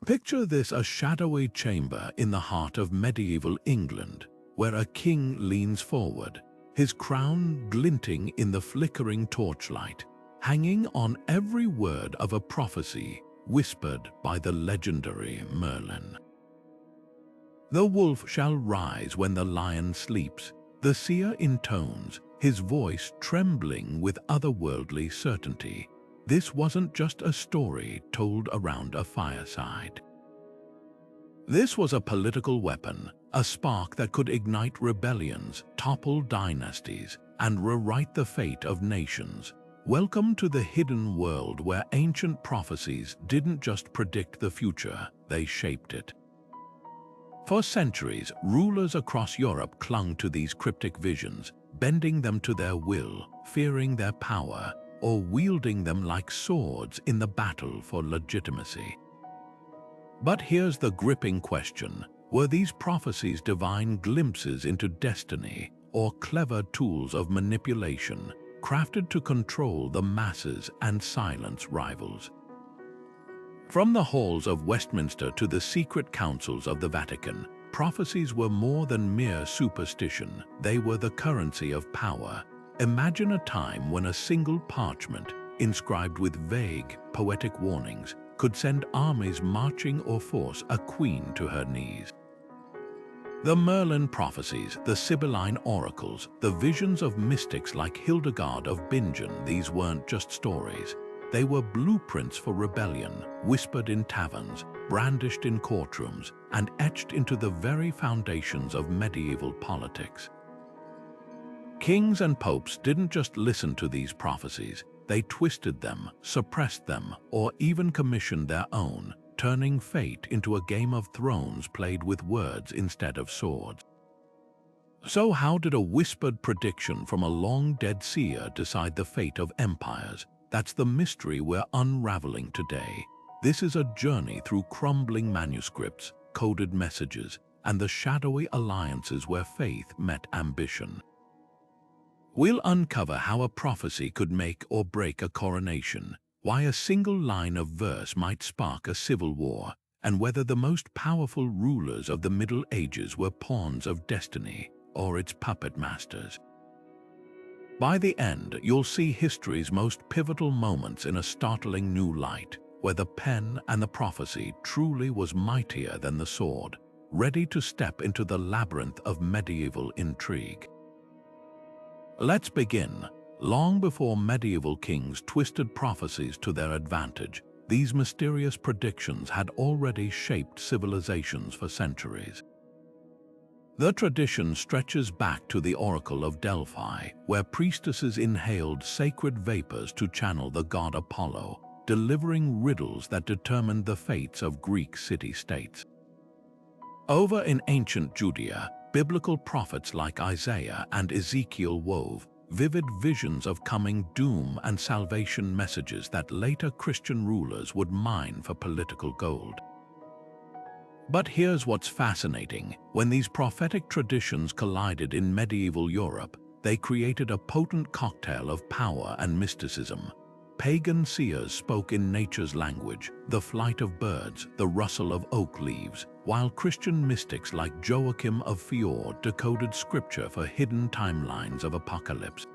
Picture this: a shadowy chamber in the heart of medieval England, where a king leans forward, his crown glinting in the flickering torchlight, hanging on every word of a prophecy whispered by the legendary Merlin. The wolf shall rise when the lion sleeps, the seer intones, his voice trembling with otherworldly certainty. This wasn't just a story told around a fireside. This was a political weapon, a spark that could ignite rebellions, topple dynasties, and rewrite the fate of nations. Welcome to the hidden world where ancient prophecies didn't just predict the future, they shaped it. For centuries, rulers across Europe clung to these cryptic visions, bending them to their will, fearing their power, or wielding them like swords in the battle for legitimacy. But here's the gripping question: were these prophecies divine glimpses into destiny, or clever tools of manipulation, crafted to control the masses and silence rivals? From the halls of Westminster to the secret councils of the Vatican, prophecies were more than mere superstition. They were the currency of power. Imagine a time when a single parchment, inscribed with vague, poetic warnings, could send armies marching or force a queen to her knees. The Merlin prophecies, the Sibylline oracles, the visions of mystics like Hildegard of Bingen, these weren't just stories. They were blueprints for rebellion, whispered in taverns, brandished in courtrooms, and etched into the very foundations of medieval politics. Kings and popes didn't just listen to these prophecies, they twisted them, suppressed them, or even commissioned their own, turning fate into a game of thrones played with words instead of swords. So how did a whispered prediction from a long-dead seer decide the fate of empires? That's the mystery we're unraveling today. This is a journey through crumbling manuscripts, coded messages, and the shadowy alliances where faith met ambition. We'll uncover how a prophecy could make or break a coronation, why a single line of verse might spark a civil war, and whether the most powerful rulers of the Middle Ages were pawns of destiny or its puppet masters. By the end, you'll see history's most pivotal moments in a startling new light, where the pen and the prophecy truly was mightier than the sword, ready to step into the labyrinth of medieval intrigue. Let's begin. Long before medieval kings twisted prophecies to their advantage, these mysterious predictions had already shaped civilizations for centuries. The tradition stretches back to the Oracle of Delphi, where priestesses inhaled sacred vapors to channel the god Apollo, delivering riddles that determined the fates of Greek city-states. Over in ancient Judea, biblical prophets like Isaiah and Ezekiel wove vivid visions of coming doom and salvation messages that later Christian rulers would mine for political gold. But here's what's fascinating. When these prophetic traditions collided in medieval Europe, they created a potent cocktail of power and mysticism. Pagan seers spoke in nature's language, the flight of birds, the rustle of oak leaves, while Christian mystics like Joachim of Fior decoded scripture for hidden timelines of apocalypse.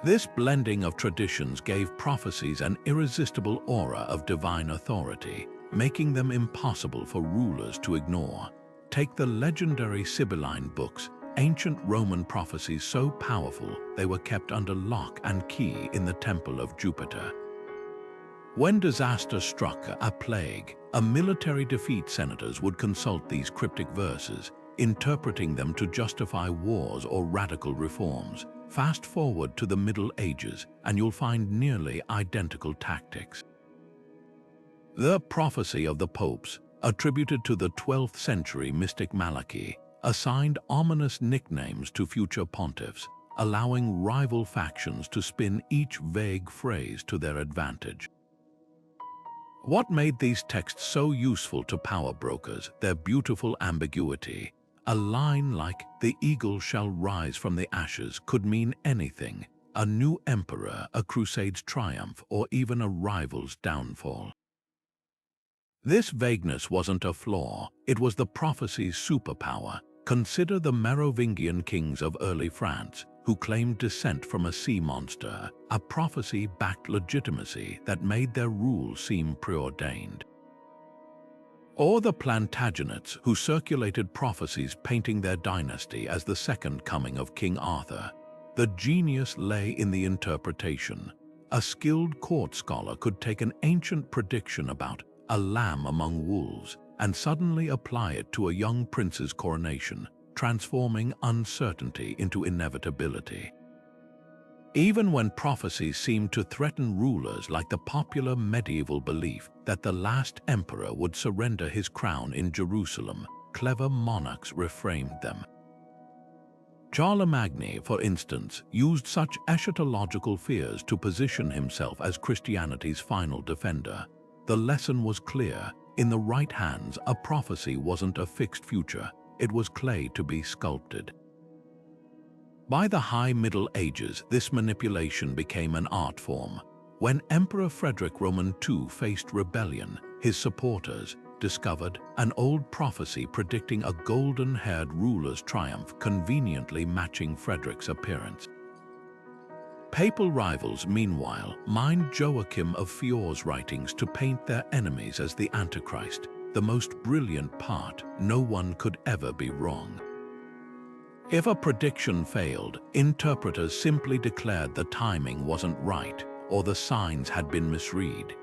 This blending of traditions gave prophecies an irresistible aura of divine authority, making them impossible for rulers to ignore. Take the legendary Sibylline Books, ancient Roman prophecies so powerful they were kept under lock and key in the Temple of Jupiter. When disaster struck, a plague, a military defeat, senators would consult these cryptic verses, interpreting them to justify wars or radical reforms. Fast forward to the Middle Ages, and you'll find nearly identical tactics. The prophecy of the popes, attributed to the 12th century mystic Malachi, assigned ominous nicknames to future pontiffs, allowing rival factions to spin each vague phrase to their advantage. What made these texts so useful to power brokers? Their beautiful ambiguity. A line like, "The eagle shall rise from the ashes," could mean anything: a new emperor, a crusade's triumph, or even a rival's downfall. This vagueness wasn't a flaw, it was the prophecy's superpower. Consider the Merovingian kings of early France, who claimed descent from a sea monster, a prophecy-backed legitimacy that made their rule seem preordained. Or the Plantagenets, who circulated prophecies painting their dynasty as the second coming of King Arthur. The genius lay in the interpretation. A skilled court scholar could take an ancient prediction about a lamb among wolves and suddenly apply it to a young prince's coronation, transforming uncertainty into inevitability. Even when prophecies seemed to threaten rulers, like the popular medieval belief that the last emperor would surrender his crown in Jerusalem, clever monarchs reframed them. Charlemagne, for instance, used such eschatological fears to position himself as Christianity's final defender. The lesson was clear: in the right hands, a prophecy wasn't a fixed future, it was clay to be sculpted. By the High Middle Ages, this manipulation became an art form. When Emperor Frederick Roman II faced rebellion, his supporters discovered an old prophecy predicting a golden-haired ruler's triumph, conveniently matching Frederick's appearance. Papal rivals, meanwhile, mined Joachim of Fior's writings to paint their enemies as the Antichrist. The most brilliant part: no one could ever be wrong. If a prediction failed, interpreters simply declared the timing wasn't right or the signs had been misread.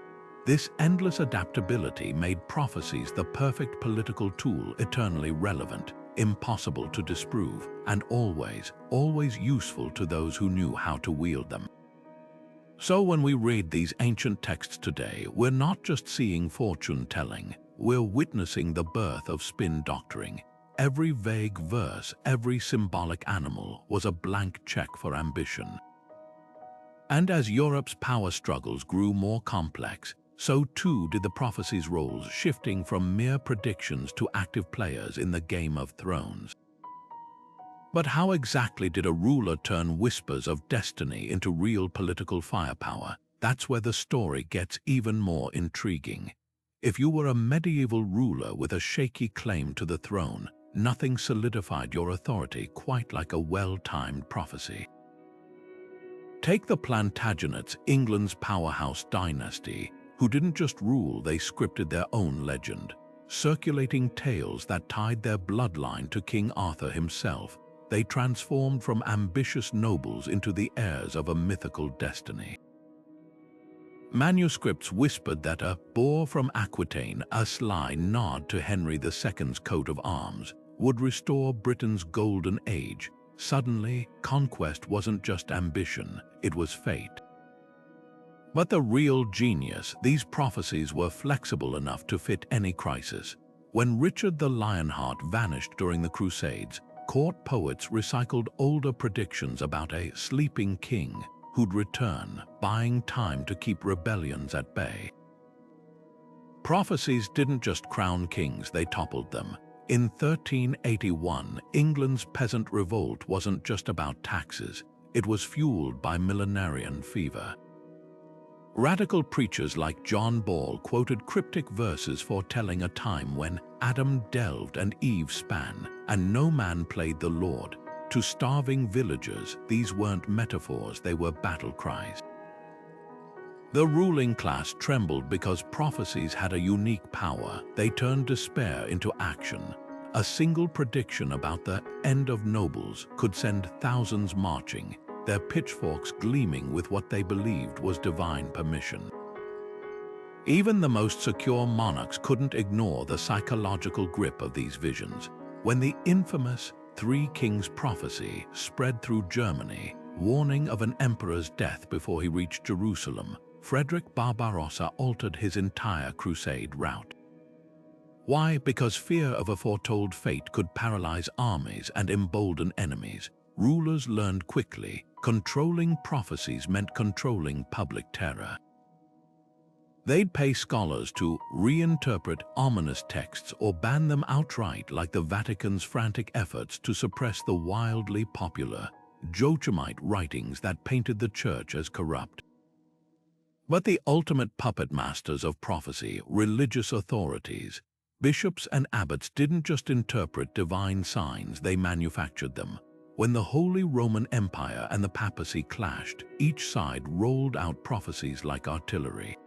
This endless adaptability made prophecies the perfect political tool, eternally relevant, impossible to disprove, and always useful to those who knew how to wield them. So when we read these ancient texts today, we're not just seeing fortune-telling, we're witnessing the birth of spin doctoring. Every vague verse, every symbolic animal was a blank check for ambition. And as Europe's power struggles grew more complex, so too did the prophecy's roles, shifting from mere predictions to active players in the Game of Thrones. But how exactly did a ruler turn whispers of destiny into real political firepower? That's where the story gets even more intriguing. If you were a medieval ruler with a shaky claim to the throne, nothing solidified your authority quite like a well-timed prophecy. Take the Plantagenets, England's powerhouse dynasty, who didn't just rule, they scripted their own legend. Circulating tales that tied their bloodline to King Arthur himself, they transformed from ambitious nobles into the heirs of a mythical destiny. Manuscripts whispered that a boar from Aquitaine, a sly nod to Henry II's coat of arms, would restore Britain's golden age. Suddenly, conquest wasn't just ambition, it was fate. But the real genius: these prophecies were flexible enough to fit any crisis. When Richard the Lionheart vanished during the Crusades, court poets recycled older predictions about a sleeping king who'd return, buying time to keep rebellions at bay. Prophecies didn't just crown kings, they toppled them. In 1381, England's peasant revolt wasn't just about taxes, it was fueled by millenarian fever. Radical preachers like John Ball quoted cryptic verses foretelling a time when Adam delved and Eve span, and no man played the Lord. To starving villagers, these weren't metaphors, they were battle cries. The ruling class trembled because prophecies had a unique power. They turned despair into action. A single prediction about the end of nobles could send thousands marching, their pitchforks gleaming with what they believed was divine permission. Even the most secure monarchs couldn't ignore the psychological grip of these visions. When the infamous Three Kings prophecy spread through Germany, warning of an emperor's death before he reached Jerusalem, Frederick Barbarossa altered his entire crusade route. Why? Because fear of a foretold fate could paralyze armies and embolden enemies. Rulers learned quickly: controlling prophecies meant controlling public terror. They'd pay scholars to reinterpret ominous texts or ban them outright, like the Vatican's frantic efforts to suppress the wildly popular Joachimite writings that painted the church as corrupt. But the ultimate puppet masters of prophecy, religious authorities, bishops and abbots didn't just interpret divine signs, they manufactured them. When the Holy Roman Empire and the papacy clashed, each side rolled out prophecies like artillery.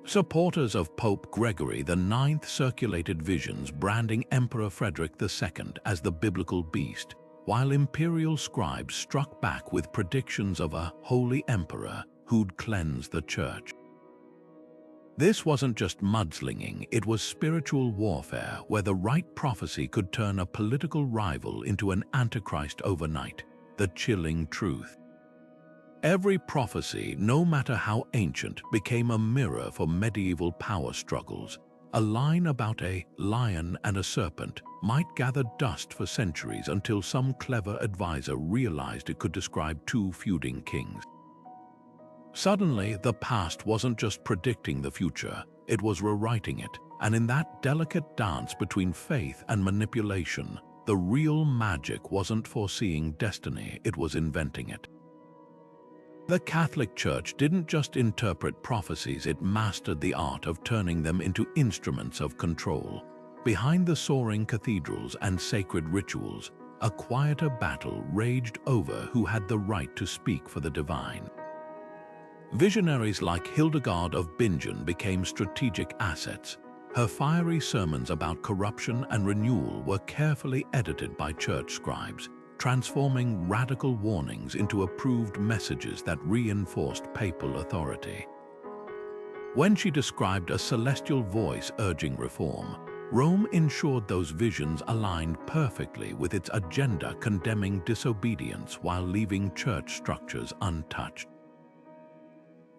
Supporters of Pope Gregory IX circulated visions branding Emperor Frederick II as the biblical beast, while imperial scribes struck back with predictions of a holy emperor who'd cleanse the church. This wasn't just mudslinging, it was spiritual warfare where the right prophecy could turn a political rival into an antichrist overnight, the chilling truth. Every prophecy, no matter how ancient, became a mirror for medieval power struggles. A line about a lion and a serpent might gather dust for centuries until some clever advisor realized it could describe two feuding kings. Suddenly, the past wasn't just predicting the future, it was rewriting it, and in that delicate dance between faith and manipulation, the real magic wasn't foreseeing destiny, it was inventing it. The Catholic Church didn't just interpret prophecies, it mastered the art of turning them into instruments of control. Behind the soaring cathedrals and sacred rituals, a quieter battle raged over who had the right to speak for the divine. Visionaries like Hildegard of Bingen became strategic assets. Her fiery sermons about corruption and renewal were carefully edited by church scribes, transforming radical warnings into approved messages that reinforced papal authority. When she described a celestial voice urging reform, Rome ensured those visions aligned perfectly with its agenda, condemning disobedience while leaving church structures untouched.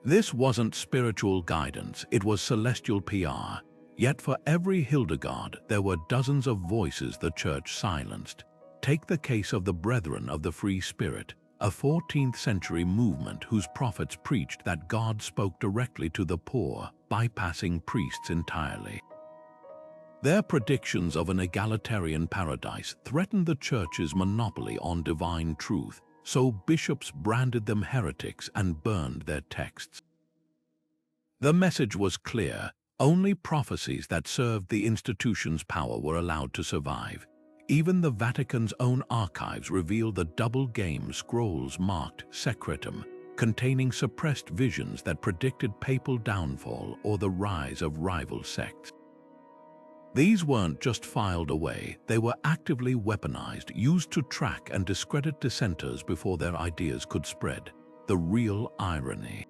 This wasn't spiritual guidance, it was celestial PR. Yet for every Hildegard, there were dozens of voices the church silenced. Take the case of the Brethren of the Free Spirit, a 14th-century movement whose prophets preached that God spoke directly to the poor, bypassing priests entirely. Their predictions of an egalitarian paradise threatened the church's monopoly on divine truth, so bishops branded them heretics and burned their texts. The message was clear: only prophecies that served the institution's power were allowed to survive. Even the Vatican's own archives reveal the double-game scrolls marked Secretum, containing suppressed visions that predicted papal downfall or the rise of rival sects. These weren't just filed away, they were actively weaponized, used to track and discredit dissenters before their ideas could spread. The real irony.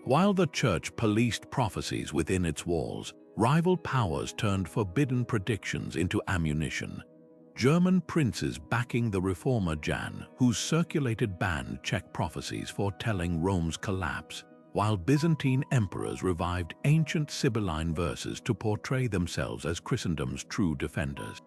While the church policed prophecies within its walls, rival powers turned forbidden predictions into ammunition. German princes backing the reformer Jan, whose circulated banned Czech prophecies foretelling Rome's collapse, while Byzantine emperors revived ancient Sibylline verses to portray themselves as Christendom's true defenders.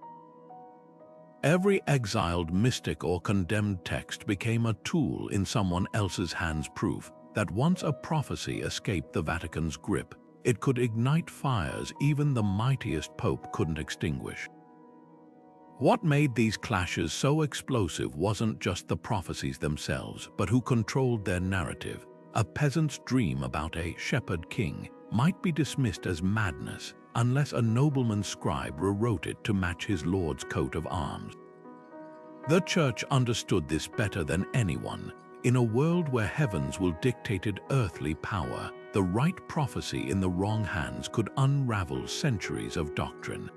Every exiled mystic or condemned text became a tool in someone else's hands, proof that once a prophecy escaped the Vatican's grip, it could ignite fires even the mightiest pope couldn't extinguish. What made these clashes so explosive wasn't just the prophecies themselves, but who controlled their narrative. A peasant's dream about a shepherd king might be dismissed as madness unless a nobleman's scribe rewrote it to match his lord's coat of arms. The church understood this better than anyone. In a world where heaven's will dictated earthly power, the right prophecy in the wrong hands could unravel centuries of doctrine.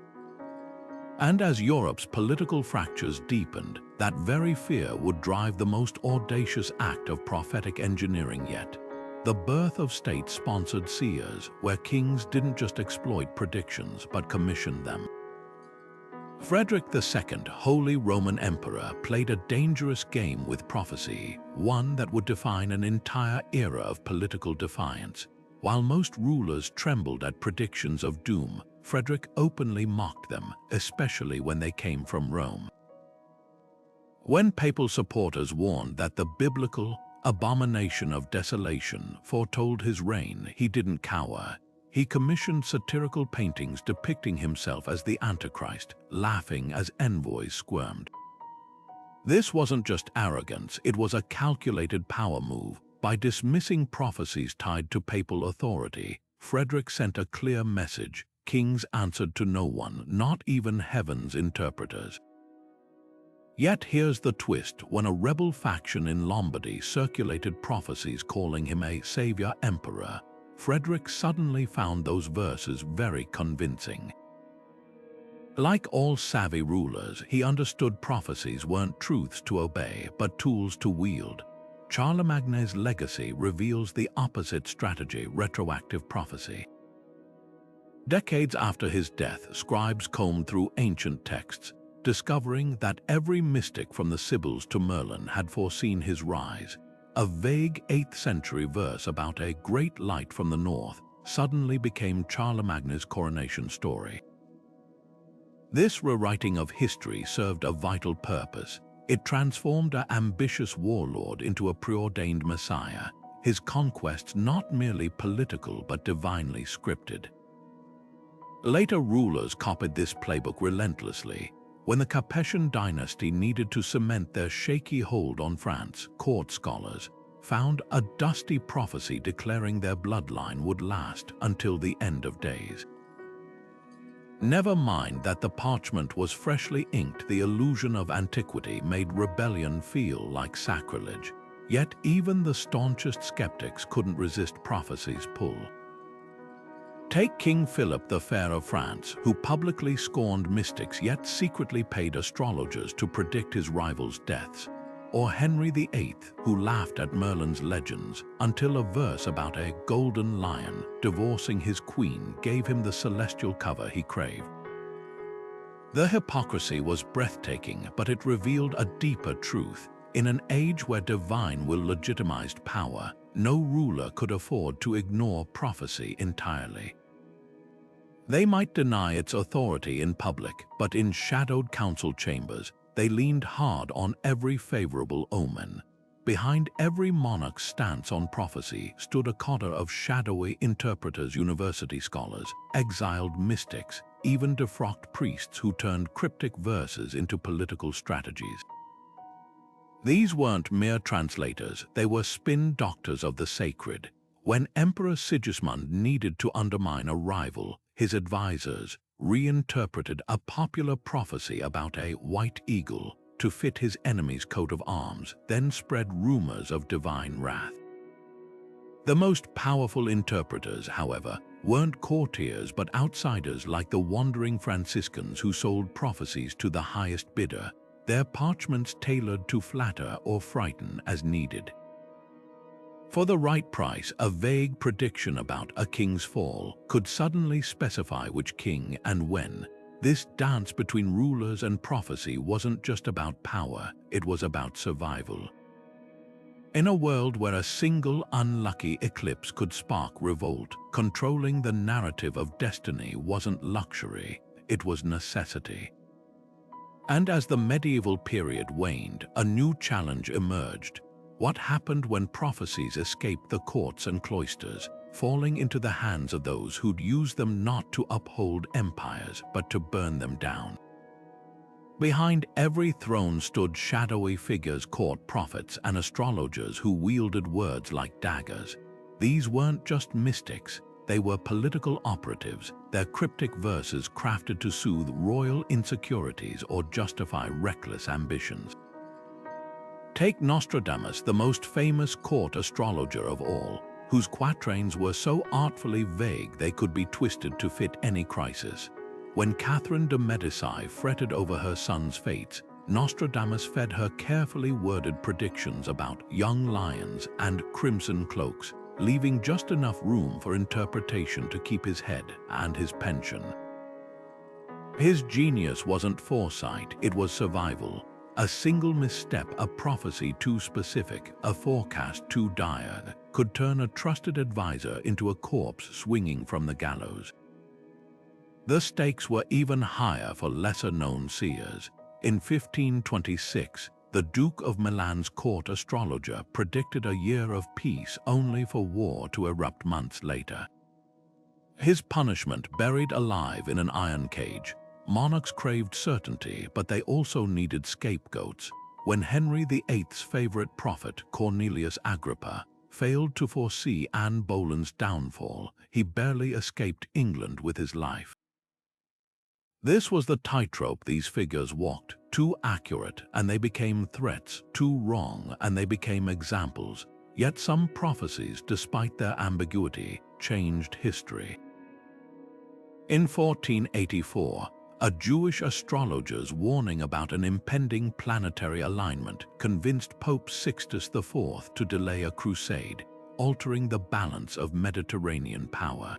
And as Europe's political fractures deepened, that very fear would drive the most audacious act of prophetic engineering yet: the birth of state-sponsored seers, where kings didn't just exploit predictions but commissioned them. Frederick II, Holy Roman Emperor, played a dangerous game with prophecy, one that would define an entire era of political defiance. While most rulers trembled at predictions of doom, Frederick openly mocked them, especially when they came from Rome. When papal supporters warned that the biblical abomination of desolation foretold his reign, he didn't cower. He commissioned satirical paintings depicting himself as the Antichrist, laughing as envoys squirmed. This wasn't just arrogance, it was a calculated power move. By dismissing prophecies tied to papal authority, Frederick sent a clear message: kings answered to no one, not even heaven's interpreters. Yet here's the twist: when a rebel faction in Lombardy circulated prophecies calling him a savior emperor, Frederick suddenly found those verses very convincing. Like all savvy rulers, he understood prophecies weren't truths to obey, but tools to wield. Charlemagne's legacy reveals the opposite strategy: retroactive prophecy. Decades after his death, scribes combed through ancient texts, discovering that every mystic from the Sibyls to Merlin had foreseen his rise. A vague 8th century verse about a great light from the north suddenly became Charlemagne's coronation story. This rewriting of history served a vital purpose. It transformed an ambitious warlord into a preordained messiah, his conquests not merely political but divinely scripted. Later rulers copied this playbook relentlessly. When the Capetian dynasty needed to cement their shaky hold on France, court scholars found a dusty prophecy declaring their bloodline would last until the end of days. Never mind that the parchment was freshly inked, the illusion of antiquity made rebellion feel like sacrilege. Yet even the staunchest skeptics couldn't resist prophecy's pull. Take King Philip the Fair of France, who publicly scorned mystics yet secretly paid astrologers to predict his rivals' deaths. Or Henry VIII, who laughed at Merlin's legends until a verse about a golden lion divorcing his queen gave him the celestial cover he craved. The hypocrisy was breathtaking, but it revealed a deeper truth. In an age where divine will legitimized power, no ruler could afford to ignore prophecy entirely. They might deny its authority in public, but in shadowed council chambers, they leaned hard on every favorable omen. Behind every monarch's stance on prophecy stood a coterie of shadowy interpreters, university scholars, exiled mystics, even defrocked priests who turned cryptic verses into political strategies. These weren't mere translators, they were spin doctors of the sacred. When Emperor Sigismund needed to undermine a rival, his advisors reinterpreted a popular prophecy about a white eagle to fit his enemy's coat of arms, then spread rumors of divine wrath. The most powerful interpreters, however, weren't courtiers but outsiders like the wandering Franciscans who sold prophecies to the highest bidder, their parchments tailored to flatter or frighten as needed. For the right price, a vague prediction about a king's fall could suddenly specify which king and when. This dance between rulers and prophecy wasn't just about power, it was about survival. In a world where a single unlucky eclipse could spark revolt, controlling the narrative of destiny wasn't luxury, it was necessity. And as the medieval period waned, a new challenge emerged. What happened when prophecies escaped the courts and cloisters, falling into the hands of those who'd used them not to uphold empires, but to burn them down? Behind every throne stood shadowy figures, court prophets and astrologers who wielded words like daggers. These weren't just mystics, they were political operatives, their cryptic verses crafted to soothe royal insecurities or justify reckless ambitions. Take Nostradamus, the most famous court astrologer of all, whose quatrains were so artfully vague they could be twisted to fit any crisis. When Catherine de' Medici fretted over her son's fates, Nostradamus fed her carefully worded predictions about young lions and crimson cloaks, leaving just enough room for interpretation to keep his head and his pension. His genius wasn't foresight, it was survival. A single misstep, a prophecy too specific, a forecast too dire, could turn a trusted advisor into a corpse swinging from the gallows. The stakes were even higher for lesser-known seers. In 1526, the Duke of Milan's court astrologer predicted a year of peace only for war to erupt months later. His punishment buried alive in an iron cage. Monarchs craved certainty, but they also needed scapegoats. When Henry VIII's favorite prophet, Cornelius Agrippa, failed to foresee Anne Boleyn's downfall, he barely escaped England with his life. This was the tightrope these figures walked, too accurate and they became threats, too wrong and they became examples. Yet some prophecies, despite their ambiguity, changed history. In 1484, a Jewish astrologer's warning about an impending planetary alignment convinced Pope Sixtus IV to delay a crusade, altering the balance of Mediterranean power.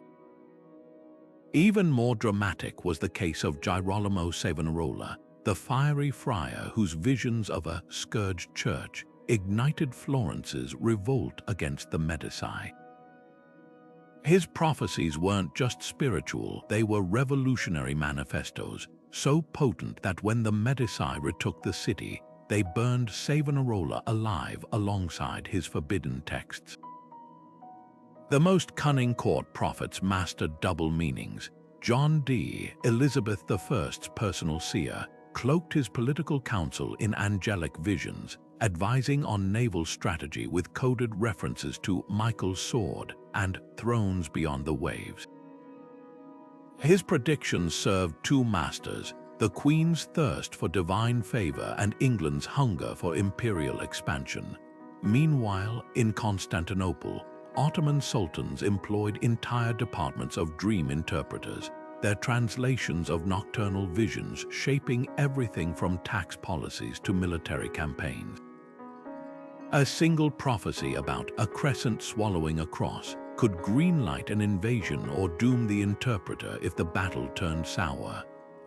Even more dramatic was the case of Girolamo Savonarola, the fiery friar whose visions of a scourged church ignited Florence's revolt against the Medici. His prophecies weren't just spiritual, they were revolutionary manifestos, so potent that when the Medici retook the city, they burned Savonarola alive alongside his forbidden texts. The most cunning court prophets mastered double meanings. John Dee, Elizabeth I's personal seer, cloaked his political counsel in angelic visions, advising on naval strategy with coded references to Michael's sword and thrones beyond the waves. His predictions served two masters, the Queen's thirst for divine favor and England's hunger for imperial expansion. Meanwhile, in Constantinople, Ottoman sultans employed entire departments of dream interpreters, their translations of nocturnal visions shaping everything from tax policies to military campaigns. A single prophecy about a crescent swallowing a cross could greenlight an invasion or doom the interpreter if the battle turned sour.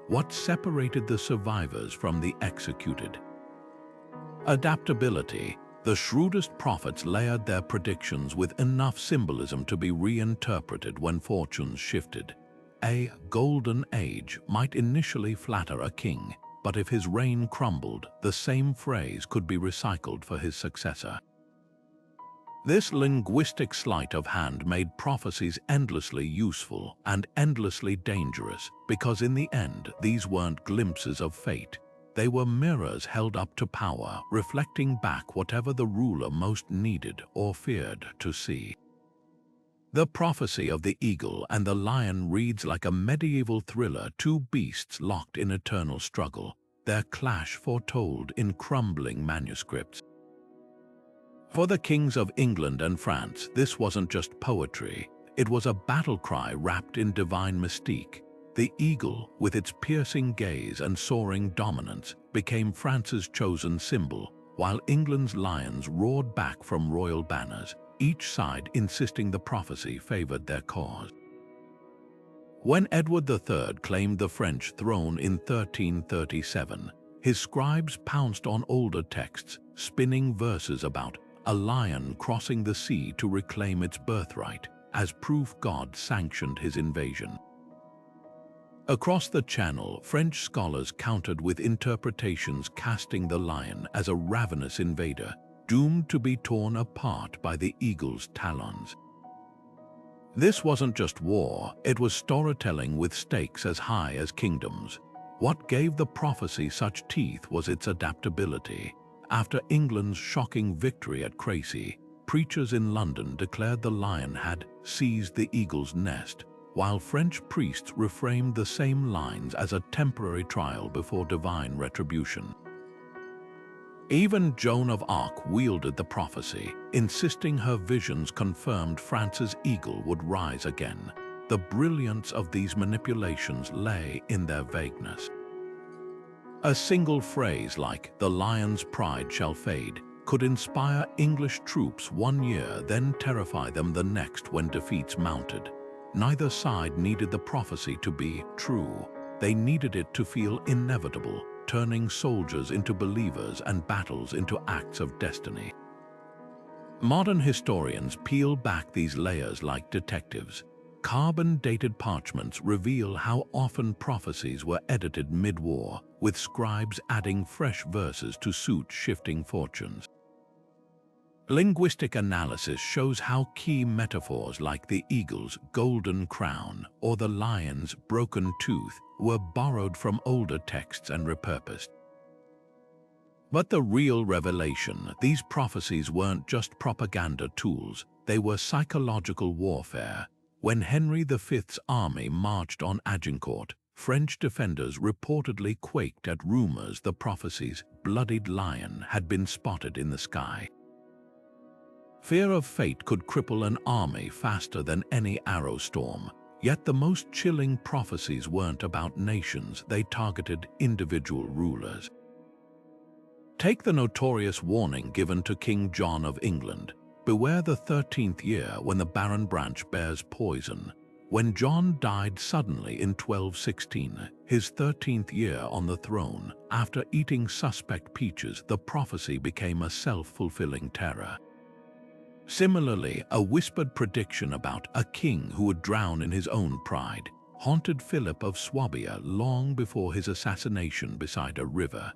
What separated the survivors from the executed? Adaptability. The shrewdest prophets layered their predictions with enough symbolism to be reinterpreted when fortunes shifted. A golden age might initially flatter a king, but if his reign crumbled, the same phrase could be recycled for his successor. This linguistic sleight of hand made prophecies endlessly useful and endlessly dangerous, because in the end, these weren't glimpses of fate. They were mirrors held up to power, reflecting back whatever the ruler most needed or feared to see. The prophecy of the eagle and the lion reads like a medieval thriller, two beasts locked in eternal struggle, their clash foretold in crumbling manuscripts. For the kings of England and France, this wasn't just poetry, it was a battle cry wrapped in divine mystique. The eagle, with its piercing gaze and soaring dominance, became France's chosen symbol, while England's lions roared back from royal banners, each side insisting the prophecy favored their cause. When Edward III claimed the French throne in 1337, his scribes pounced on older texts, spinning verses about a lion crossing the sea to reclaim its birthright, as proof God sanctioned his invasion. Across the Channel, French scholars countered with interpretations casting the lion as a ravenous invader, doomed to be torn apart by the eagle's talons. This wasn't just war, it was storytelling with stakes as high as kingdoms. What gave the prophecy such teeth was its adaptability. After England's shocking victory at Crecy, preachers in London declared the lion had seized the eagle's nest, while French priests reframed the same lines as a temporary trial before divine retribution. Even Joan of Arc wielded the prophecy, insisting her visions confirmed France's eagle would rise again. The brilliance of these manipulations lay in their vagueness. A single phrase like, "The lion's pride shall fade," could inspire English troops one year, then terrify them the next when defeats mounted. Neither side needed the prophecy to be true. They needed it to feel inevitable, turning soldiers into believers and battles into acts of destiny. Modern historians peel back these layers like detectives. Carbon-dated parchments reveal how often prophecies were edited mid-war, with scribes adding fresh verses to suit shifting fortunes. Linguistic analysis shows how key metaphors like the eagle's golden crown or the lion's broken tooth were borrowed from older texts and repurposed. But the real revelation, these prophecies weren't just propaganda tools, they were psychological warfare. When Henry V's army marched on Agincourt, French defenders reportedly quaked at rumors the prophecy's bloodied lion had been spotted in the sky. Fear of fate could cripple an army faster than any arrow storm. Yet the most chilling prophecies weren't about nations, they targeted individual rulers. Take the notorious warning given to King John of England. Beware the 13th year when the barren branch bears poison. When John died suddenly in 1216, his 13th year on the throne, after eating suspect peaches, the prophecy became a self-fulfilling terror. Similarly, a whispered prediction about a king who would drown in his own pride haunted Philip of Swabia long before his assassination beside a river.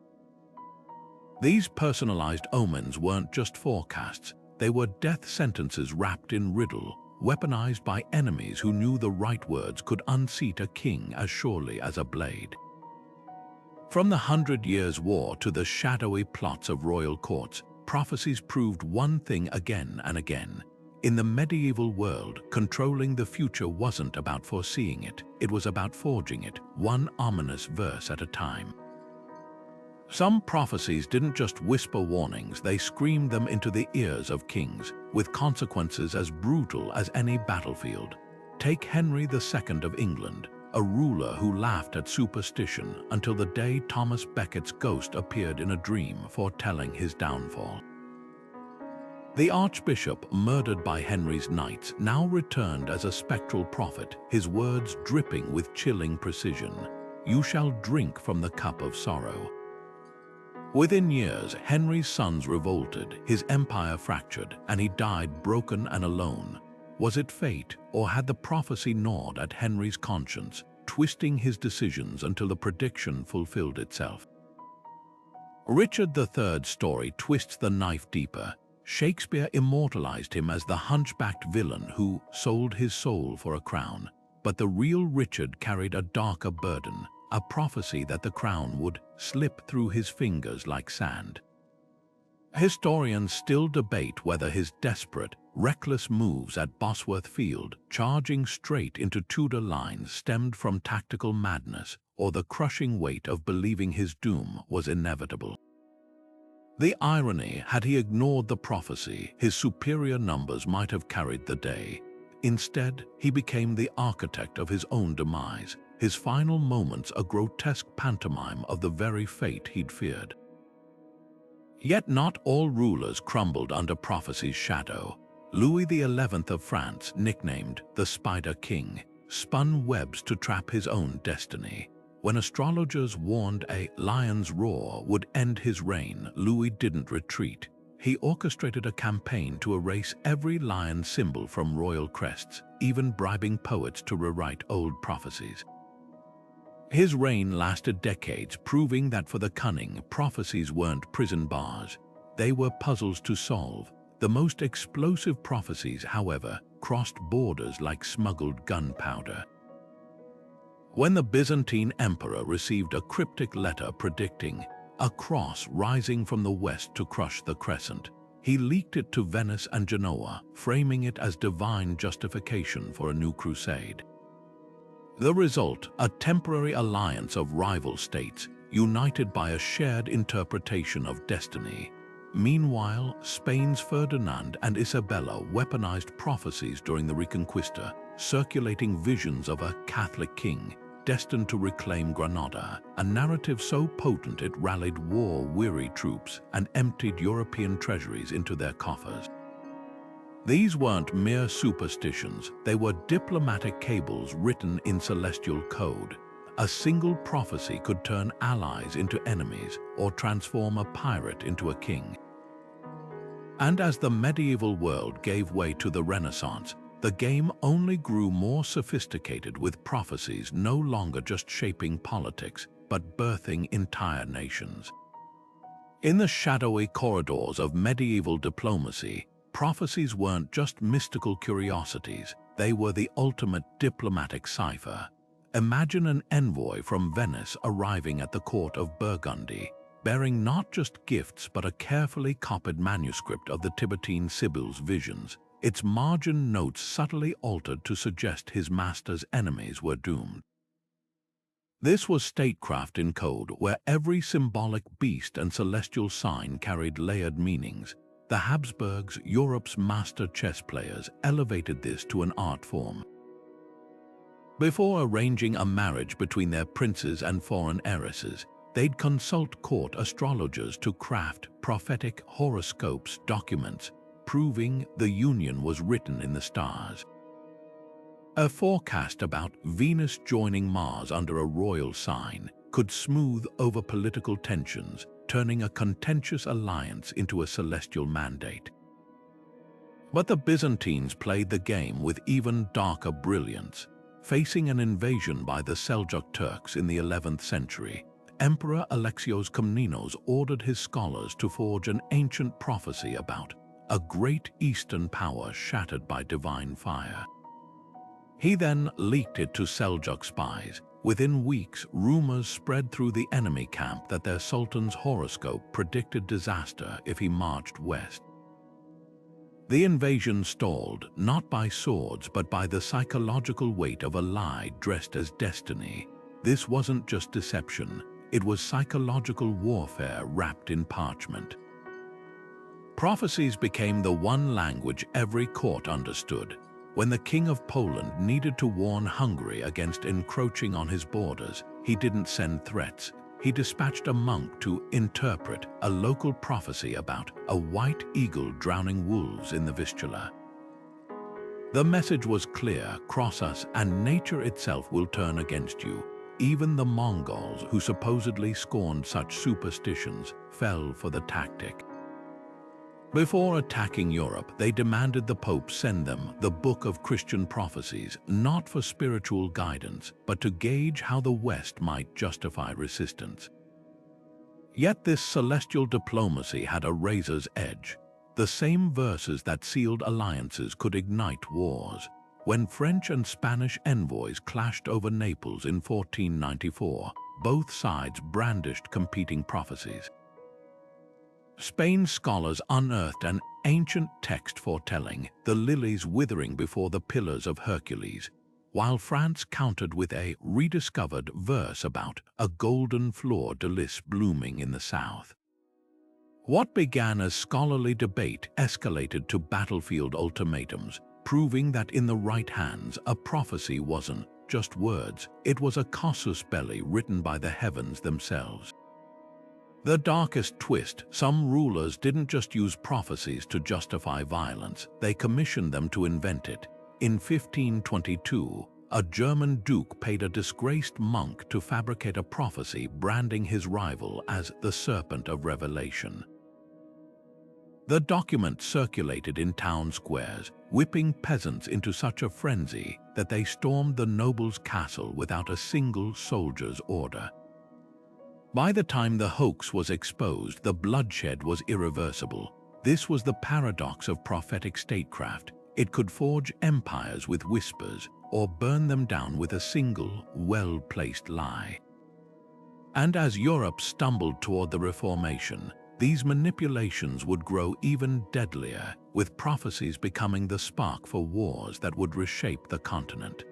These personalized omens weren't just forecasts, they were death sentences wrapped in riddle, weaponized by enemies who knew the right words could unseat a king as surely as a blade. From the 100 Years' War to the shadowy plots of royal courts, prophecies proved one thing again and again. In the medieval world, controlling the future wasn't about foreseeing it, it was about forging it, one ominous verse at a time. Some prophecies didn't just whisper warnings, they screamed them into the ears of kings, with consequences as brutal as any battlefield. Take Henry II of England, a ruler who laughed at superstition until the day Thomas Becket's ghost appeared in a dream foretelling his downfall. The archbishop murdered by Henry's knights now returned as a spectral prophet, his words dripping with chilling precision. "You shall drink from the cup of sorrow." Within years, Henry's sons revolted, his empire fractured, and he died broken and alone. Was it fate, or had the prophecy gnawed at Henry's conscience, twisting his decisions until the prediction fulfilled itself? Richard III's story twists the knife deeper. Shakespeare immortalized him as the hunchbacked villain who sold his soul for a crown. But the real Richard carried a darker burden, a prophecy that the crown would slip through his fingers like sand. Historians still debate whether his desperate, reckless moves at Bosworth Field, charging straight into Tudor lines, stemmed from tactical madness, or the crushing weight of believing his doom was inevitable. The irony, had he ignored the prophecy, his superior numbers might have carried the day. Instead, he became the architect of his own demise, his final moments a grotesque pantomime of the very fate he'd feared. Yet not all rulers crumbled under prophecy's shadow. Louis XI of France, nicknamed the Spider King, spun webs to trap his own destiny. When astrologers warned a lion's roar would end his reign, Louis didn't retreat. He orchestrated a campaign to erase every lion symbol from royal crests, even bribing poets to rewrite old prophecies. His reign lasted decades, proving that for the cunning, prophecies weren't prison bars. They were puzzles to solve. The most explosive prophecies, however, crossed borders like smuggled gunpowder. When the Byzantine emperor received a cryptic letter predicting a cross rising from the west to crush the crescent, he leaked it to Venice and Genoa, framing it as divine justification for a new crusade. The result, a temporary alliance of rival states, united by a shared interpretation of destiny. Meanwhile, Spain's Ferdinand and Isabella weaponized prophecies during the Reconquista, circulating visions of a Catholic king destined to reclaim Granada, a narrative so potent it rallied war-weary troops and emptied European treasuries into their coffers. These weren't mere superstitions, they were diplomatic cables written in celestial code. A single prophecy could turn allies into enemies or transform a pirate into a king. And as the medieval world gave way to the Renaissance, the game only grew more sophisticated, with prophecies no longer just shaping politics, but birthing entire nations. In the shadowy corridors of medieval diplomacy, prophecies weren't just mystical curiosities, they were the ultimate diplomatic cipher. Imagine an envoy from Venice arriving at the court of Burgundy, bearing not just gifts but a carefully copied manuscript of the Tibetan Sibyl's visions. Its margin notes subtly altered to suggest his master's enemies were doomed. This was statecraft in code, where every symbolic beast and celestial sign carried layered meanings. The Habsburgs, Europe's master chess players, elevated this to an art form. Before arranging a marriage between their princes and foreign heiresses, they'd consult court astrologers to craft prophetic horoscopes documents, proving the union was written in the stars. A forecast about Venus joining Mars under a royal sign could smooth over political tensions, turning a contentious alliance into a celestial mandate. But the Byzantines played the game with even darker brilliance. Facing an invasion by the Seljuk Turks in the 11th century, Emperor Alexios Komnenos ordered his scholars to forge an ancient prophecy about a great Eastern power shattered by divine fire. He then leaked it to Seljuk spies. Within weeks, rumors spread through the enemy camp that their sultan's horoscope predicted disaster if he marched west. The invasion stalled, not by swords but by the psychological weight of a lie dressed as destiny. This wasn't just deception, it was psychological warfare wrapped in parchment. Prophecies became the one language every court understood. When the King of Poland needed to warn Hungary against encroaching on his borders, he didn't send threats. He dispatched a monk to interpret a local prophecy about a white eagle drowning wolves in the Vistula. The message was clear: cross us and nature itself will turn against you. Even the Mongols, who supposedly scorned such superstitions, fell for the tactic. Before attacking Europe, they demanded the Pope send them the Book of Christian Prophecies, not for spiritual guidance, but to gauge how the West might justify resistance. Yet this celestial diplomacy had a razor's edge. The same verses that sealed alliances could ignite wars. When French and Spanish envoys clashed over Naples in 1494, both sides brandished competing prophecies. Spain's scholars unearthed an ancient text foretelling the lilies withering before the pillars of Hercules, while France countered with a rediscovered verse about a golden fleur-de-lis blooming in the south. What began as scholarly debate escalated to battlefield ultimatums, proving that in the right hands a prophecy wasn't just words, it was a casus belli written by the heavens themselves. The darkest twist: some rulers didn't just use prophecies to justify violence, they commissioned them to invent it. In 1522, a German duke paid a disgraced monk to fabricate a prophecy branding his rival as the Serpent of Revelation. The document circulated in town squares, whipping peasants into such a frenzy that they stormed the noble's castle without a single soldier's order. By the time the hoax was exposed, the bloodshed was irreversible. This was the paradox of prophetic statecraft. It could forge empires with whispers or burn them down with a single, well-placed lie. And as Europe stumbled toward the Reformation, these manipulations would grow even deadlier, with prophecies becoming the spark for wars that would reshape the continent.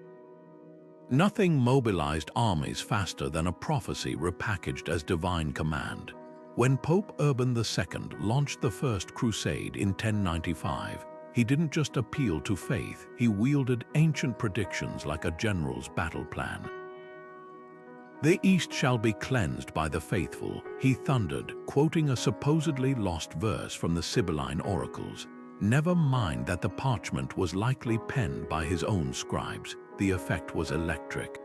Nothing mobilized armies faster than a prophecy repackaged as divine command. When Pope Urban II launched the First Crusade in 1095, he didn't just appeal to faith, he wielded ancient predictions like a general's battle plan. "The East shall be cleansed by the faithful," he thundered, quoting a supposedly lost verse from the Sibylline oracles. Never mind that the parchment was likely penned by his own scribes. The effect was electric.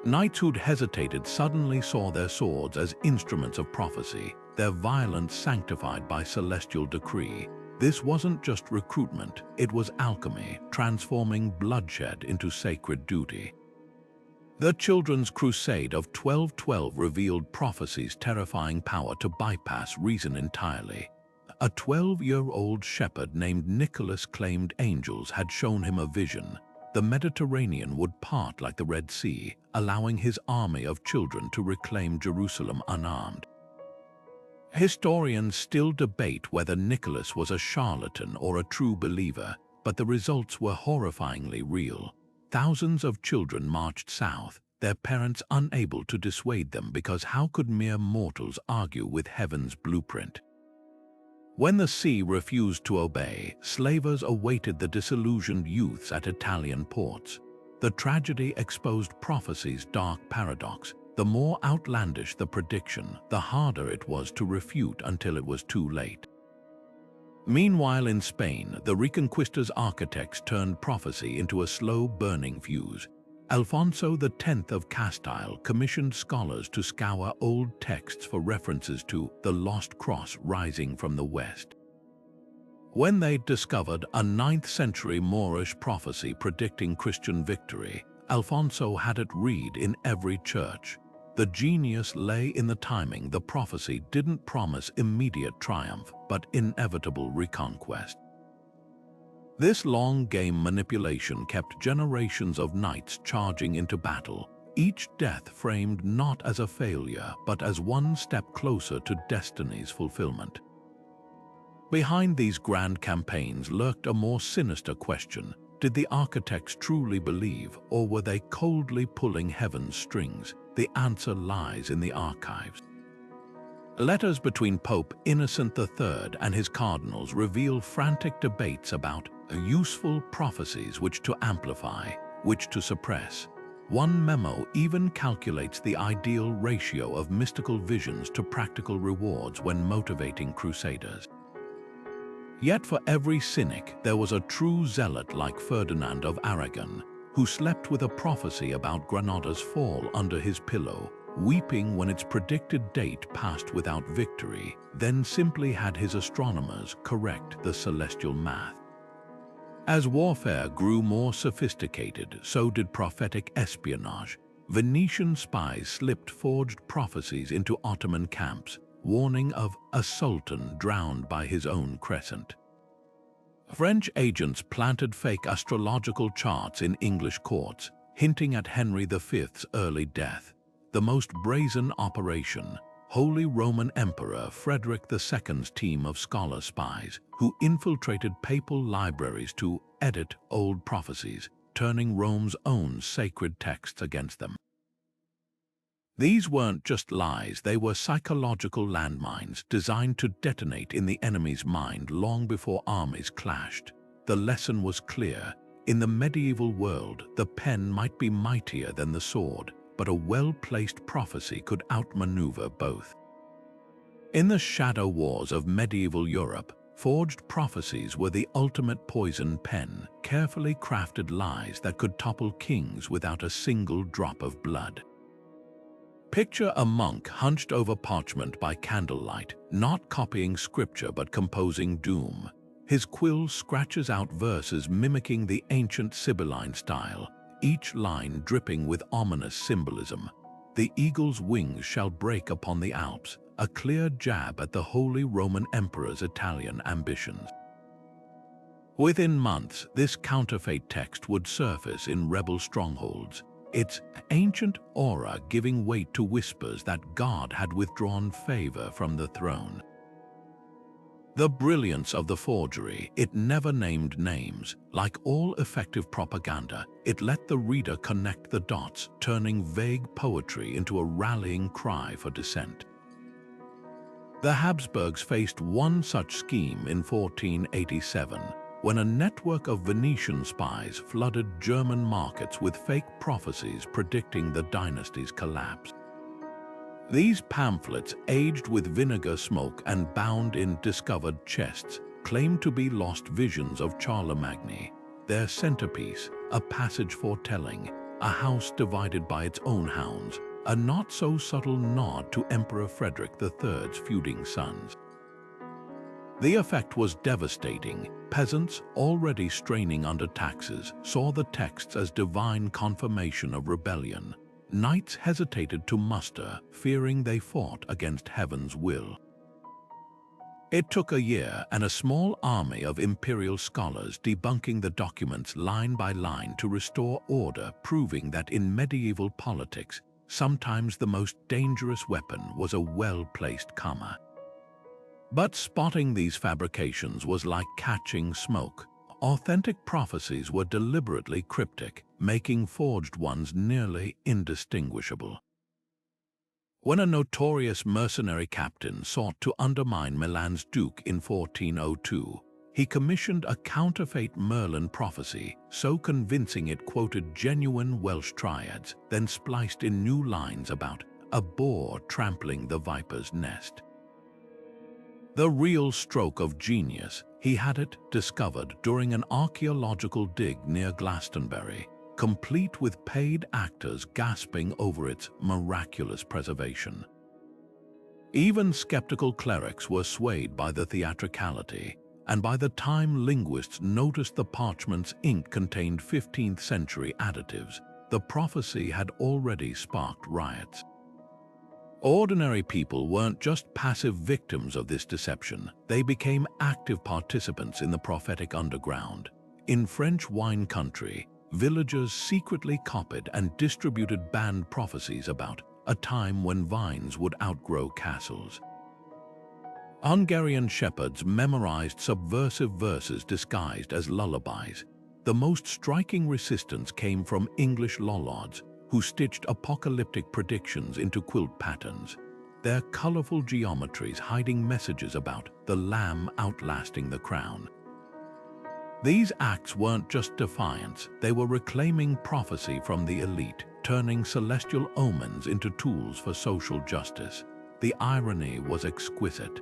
Knights who'd hesitated suddenly saw their swords as instruments of prophecy, their violence sanctified by celestial decree. This wasn't just recruitment, it was alchemy, transforming bloodshed into sacred duty. The Children's Crusade of 1212 revealed prophecy's terrifying power to bypass reason entirely. A 12-year-old shepherd named Nicholas claimed angels had shown him a vision. The Mediterranean would part like the Red Sea, allowing his army of children to reclaim Jerusalem unarmed. Historians still debate whether Nicholas was a charlatan or a true believer, but the results were horrifyingly real. Thousands of children marched south, their parents unable to dissuade them because how could mere mortals argue with heaven's blueprint? When the sea refused to obey, slavers awaited the disillusioned youths at Italian ports. The tragedy exposed Prophecies' dark paradox. The more outlandish the prediction, the harder it was to refute until it was too late. Meanwhile in Spain, the Reconquista's architects turned prophecy into a slow-burning fuse. Alfonso X of Castile commissioned scholars to scour old texts for references to the lost cross rising from the west. When they discovered a 9th-century Moorish prophecy predicting Christian victory, Alfonso had it read in every church. The genius lay in the timing. The prophecy didn't promise immediate triumph, but inevitable reconquest. This long-game manipulation kept generations of knights charging into battle, each death framed not as a failure, but as one step closer to destiny's fulfillment. Behind these grand campaigns lurked a more sinister question. Did the architects truly believe, or were they coldly pulling heaven's strings? The answer lies in the archives. Letters between Pope Innocent III and his cardinals reveal frantic debates about useful prophecies, which to amplify, which to suppress. One memo even calculates the ideal ratio of mystical visions to practical rewards when motivating crusaders. Yet for every cynic, there was a true zealot like Ferdinand of Aragon, who slept with a prophecy about Granada's fall under his pillow, weeping when its predicted date passed without victory, then simply had his astronomers correct the celestial math. As warfare grew more sophisticated, so did prophetic espionage. Venetian spies slipped forged prophecies into Ottoman camps, warning of a sultan drowned by his own crescent. French agents planted fake astrological charts in English courts, hinting at Henry V's early death. The most brazen operation, Holy Roman Emperor Frederick II's team of scholar spies, who infiltrated papal libraries to edit old prophecies, turning Rome's own sacred texts against them. These weren't just lies, they were psychological landmines designed to detonate in the enemy's mind long before armies clashed. The lesson was clear. In the medieval world, the pen might be mightier than the sword, but a well-placed prophecy could outmaneuver both. In the shadow wars of medieval Europe, forged prophecies were the ultimate poison pen, carefully crafted lies that could topple kings without a single drop of blood. Picture a monk hunched over parchment by candlelight, not copying scripture but composing doom. His quill scratches out verses mimicking the ancient Sibylline style, each line dripping with ominous symbolism. The eagle's wings shall break upon the Alps, a clear jab at the Holy Roman Emperor's Italian ambitions. Within months, this counterfeit text would surface in rebel strongholds, its ancient aura giving weight to whispers that God had withdrawn favor from the throne. The brilliance of the forgery, it never named names. Like all effective propaganda, it let the reader connect the dots, turning vague poetry into a rallying cry for dissent. The Habsburgs faced one such scheme in 1487, when a network of Venetian spies flooded German markets with fake prophecies predicting the dynasty's collapse. These pamphlets, aged with vinegar smoke and bound in discovered chests, claimed to be lost visions of Charlemagne. Their centerpiece, a passage foretelling a house divided by its own hounds, a not-so-subtle nod to Emperor Frederick III's feuding sons. The effect was devastating. Peasants, already straining under taxes, saw the texts as divine confirmation of rebellion. Knights hesitated to muster, fearing they fought against heaven's will. It took a year and a small army of imperial scholars debunking the documents line by line to restore order, proving that in medieval politics, sometimes the most dangerous weapon was a well-placed comma. But spotting these fabrications was like catching smoke. Authentic prophecies were deliberately cryptic, making forged ones nearly indistinguishable. When a notorious mercenary captain sought to undermine Milan's duke in 1402, he commissioned a counterfeit Merlin prophecy, so convincing it quoted genuine Welsh triads, then spliced in new lines about a boar trampling the viper's nest. The real stroke of genius, he had it discovered during an archaeological dig near Glastonbury, complete with paid actors gasping over its miraculous preservation. Even skeptical clerics were swayed by the theatricality, and by the time linguists noticed the parchment's ink contained 15th century additives, the prophecy had already sparked riots. Ordinary people weren't just passive victims of this deception, they became active participants in the prophetic underground. In French wine country, villagers secretly copied and distributed banned prophecies about a time when vines would outgrow castles. Hungarian shepherds memorized subversive verses disguised as lullabies. The most striking resistance came from English lollards, who stitched apocalyptic predictions into quilt patterns, their colorful geometries hiding messages about the lamb outlasting the crown. These acts weren't just defiance, they were reclaiming prophecy from the elite, turning celestial omens into tools for social justice. The irony was exquisite.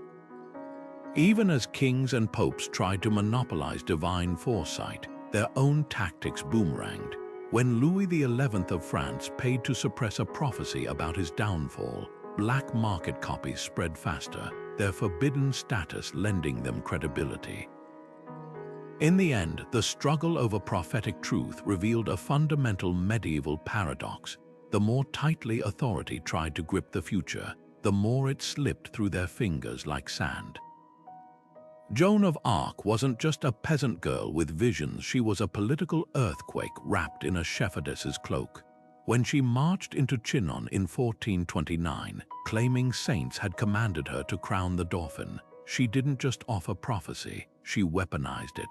Even as kings and popes tried to monopolize divine foresight, their own tactics boomeranged. When Louis XI of France paid to suppress a prophecy about his downfall, black market copies spread faster, their forbidden status lending them credibility. In the end, the struggle over prophetic truth revealed a fundamental medieval paradox. The more tightly authority tried to grip the future, the more it slipped through their fingers like sand. Joan of Arc wasn't just a peasant girl with visions, she was a political earthquake wrapped in a shepherdess's cloak. When she marched into Chinon in 1429, claiming saints had commanded her to crown the Dauphin, she didn't just offer prophecy, she weaponized it.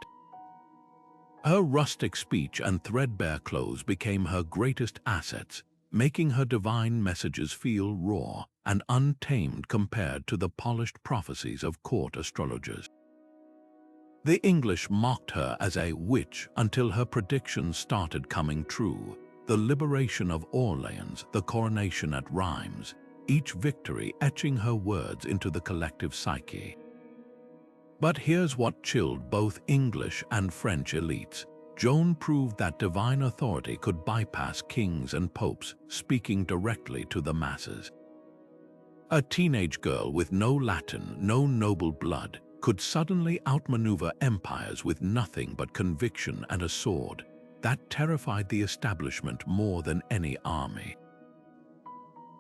Her rustic speech and threadbare clothes became her greatest assets, making her divine messages feel raw and untamed compared to the polished prophecies of court astrologers. The English mocked her as a witch until her predictions started coming true. The liberation of Orleans, the coronation at Rheims, each victory etching her words into the collective psyche. But here's what chilled both English and French elites. Joan proved that divine authority could bypass kings and popes, speaking directly to the masses. A teenage girl with no Latin, no noble blood, could suddenly outmaneuver empires with nothing but conviction and a sword. That terrified the establishment more than any army.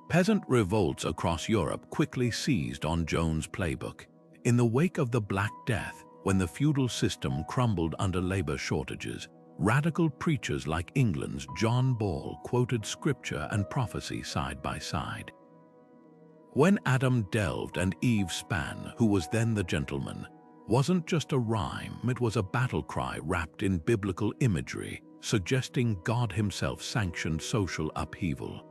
Peasant revolts across Europe quickly seized on Joan's playbook. In the wake of the Black Death, when the feudal system crumbled under labor shortages, radical preachers like England's John Ball quoted scripture and prophecy side by side. When Adam delved and Eve span, who was then the gentleman, wasn't just a rhyme, it was a battle cry wrapped in biblical imagery, suggesting God himself sanctioned social upheaval.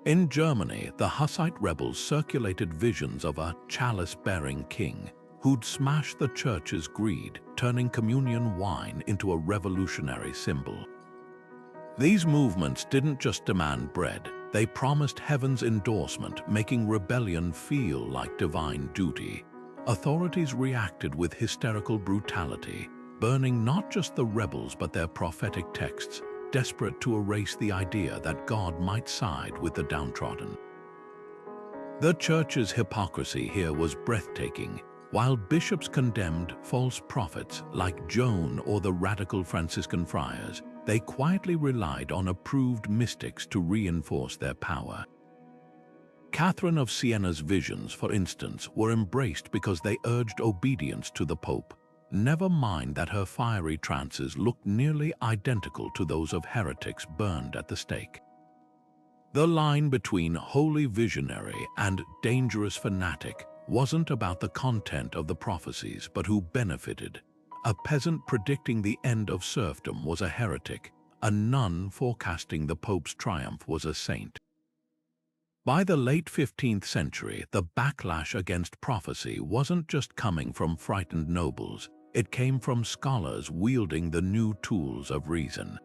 In Germany, the Hussite rebels circulated visions of a chalice-bearing king who'd smash the church's greed, turning communion wine into a revolutionary symbol. These movements didn't just demand bread, they promised heaven's endorsement, making rebellion feel like divine duty. Authorities reacted with hysterical brutality, burning not just the rebels but their prophetic texts, desperate to erase the idea that God might side with the downtrodden. The church's hypocrisy here was breathtaking. While bishops condemned false prophets like Joan or the radical Franciscan friars, they quietly relied on approved mystics to reinforce their power. Catherine of Siena's visions, for instance, were embraced because they urged obedience to the Pope. Never mind that her fiery trances looked nearly identical to those of heretics burned at the stake. The line between holy visionary and dangerous fanatic wasn't about the content of the prophecies, but who benefited. A peasant predicting the end of serfdom was a heretic. A nun forecasting the Pope's triumph was a saint. By the late 15th century, the backlash against prophecy wasn't just coming from frightened nobles, it came from scholars wielding the new tools of reason.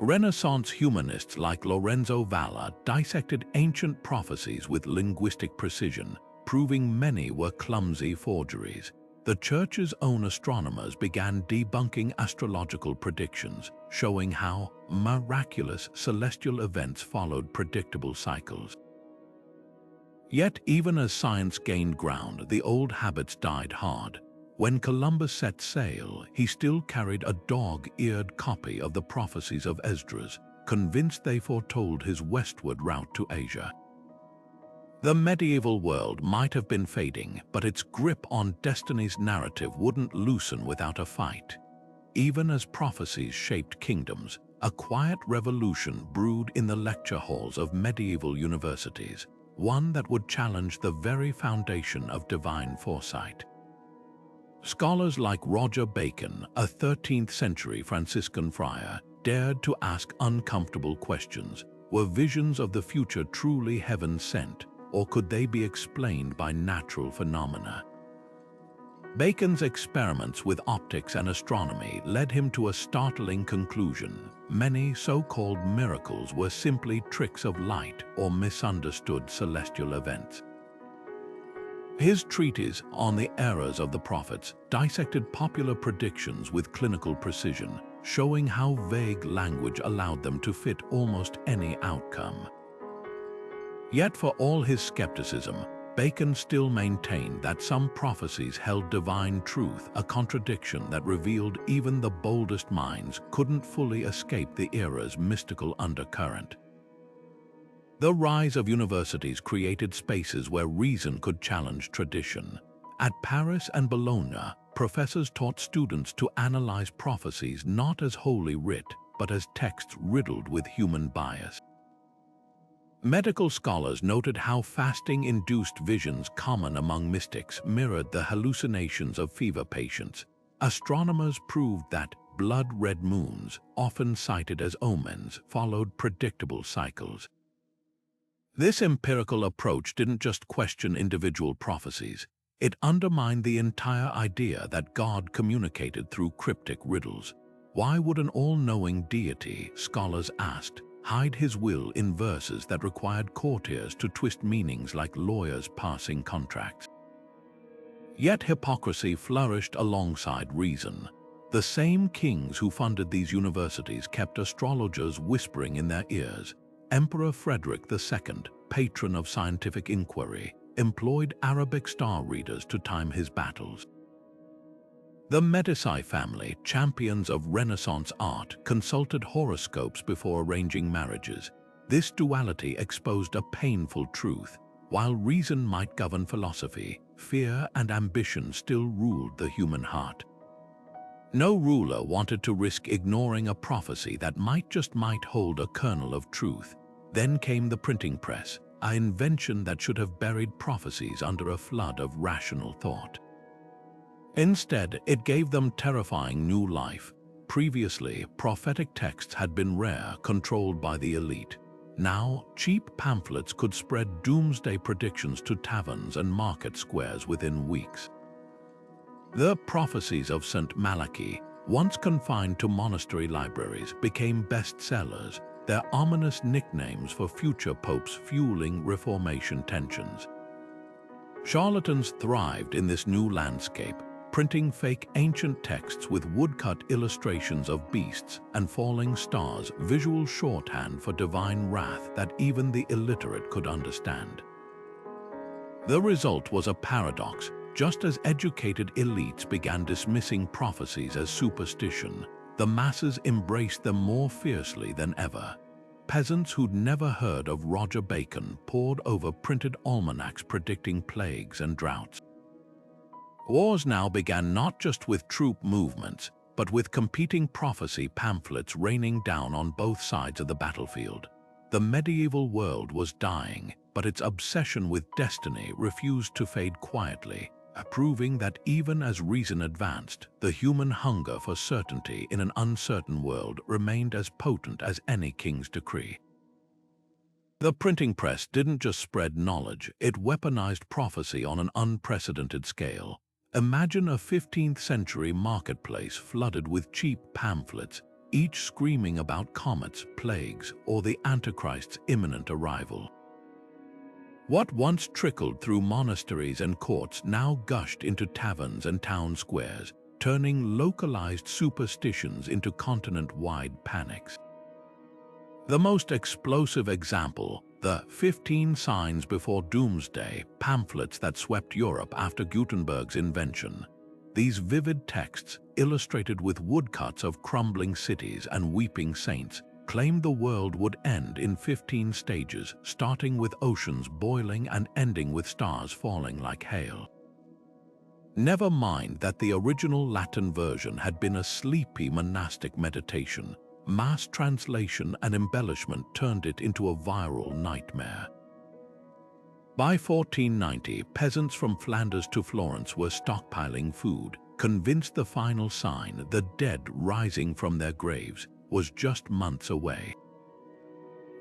Renaissance humanists like Lorenzo Valla dissected ancient prophecies with linguistic precision, proving many were clumsy forgeries. The Church's own astronomers began debunking astrological predictions, showing how miraculous celestial events followed predictable cycles. Yet even as science gained ground, the old habits died hard. When Columbus set sail, he still carried a dog-eared copy of the prophecies of Esdras, convinced they foretold his westward route to Asia. The medieval world might have been fading, but its grip on destiny's narrative wouldn't loosen without a fight. Even as prophecies shaped kingdoms, a quiet revolution brewed in the lecture halls of medieval universities, one that would challenge the very foundation of divine foresight. Scholars like Roger Bacon, a 13th-century Franciscan friar, dared to ask uncomfortable questions. Were visions of the future truly heaven-sent, or could they be explained by natural phenomena? Bacon's experiments with optics and astronomy led him to a startling conclusion. Many so-called miracles were simply tricks of light or misunderstood celestial events. His treatise on the errors of the prophets dissected popular predictions with clinical precision, showing how vague language allowed them to fit almost any outcome. Yet for all his skepticism, Bacon still maintained that some prophecies held divine truth, a contradiction that revealed even the boldest minds couldn't fully escape the era's mystical undercurrent. The rise of universities created spaces where reason could challenge tradition. At Paris and Bologna, professors taught students to analyze prophecies not as holy writ, but as texts riddled with human bias. Medical scholars noted how fasting-induced visions common among mystics mirrored the hallucinations of fever patients. Astronomers proved that blood-red moons, often cited as omens, followed predictable cycles. This empirical approach didn't just question individual prophecies, it undermined the entire idea that God communicated through cryptic riddles. Why would an all-knowing deity, scholars asked, hide his will in verses that required courtiers to twist meanings like lawyers passing contracts? Yet hypocrisy flourished alongside reason. The same kings who funded these universities kept astrologers whispering in their ears. Emperor Frederick II, patron of scientific inquiry, employed Arabic star readers to time his battles. The Medici family, champions of Renaissance art, consulted horoscopes before arranging marriages. This duality exposed a painful truth. While reason might govern philosophy, fear and ambition still ruled the human heart. No ruler wanted to risk ignoring a prophecy that might hold a kernel of truth. Then came the printing press, an invention that should have buried prophecies under a flood of rational thought. Instead, it gave them terrifying new life. Previously, prophetic texts had been rare, controlled by the elite. Now, cheap pamphlets could spread doomsday predictions to taverns and market squares within weeks. The prophecies of St. Malachi, once confined to monastery libraries, became bestsellers, their ominous nicknames for future popes fueling Reformation tensions. Charlatans thrived in this new landscape, printing fake ancient texts with woodcut illustrations of beasts and falling stars, visual shorthand for divine wrath that even the illiterate could understand. The result was a paradox. Just as educated elites began dismissing prophecies as superstition, the masses embraced them more fiercely than ever. Peasants who'd never heard of Roger Bacon pored over printed almanacs predicting plagues and droughts. Wars now began not just with troop movements, but with competing prophecy pamphlets raining down on both sides of the battlefield. The medieval world was dying, but its obsession with destiny refused to fade quietly, proving that even as reason advanced, the human hunger for certainty in an uncertain world remained as potent as any king's decree. The printing press didn't just spread knowledge, it weaponized prophecy on an unprecedented scale. Imagine a 15th century marketplace flooded with cheap pamphlets, each screaming about comets, plagues, or the Antichrist's imminent arrival. What once trickled through monasteries and courts now gushed into taverns and town squares, turning localized superstitions into continent-wide panics. The most explosive example, the 15 Signs Before Doomsday pamphlets that swept Europe after Gutenberg's invention. These vivid texts, illustrated with woodcuts of crumbling cities and weeping saints, claimed the world would end in 15 stages, starting with oceans boiling and ending with stars falling like hail. Never mind that the original Latin version had been a sleepy monastic meditation. Mass translation and embellishment turned it into a viral nightmare. By 1490, peasants from Flanders to Florence were stockpiling food, convinced the final sign, the dead rising from their graves, was just months away.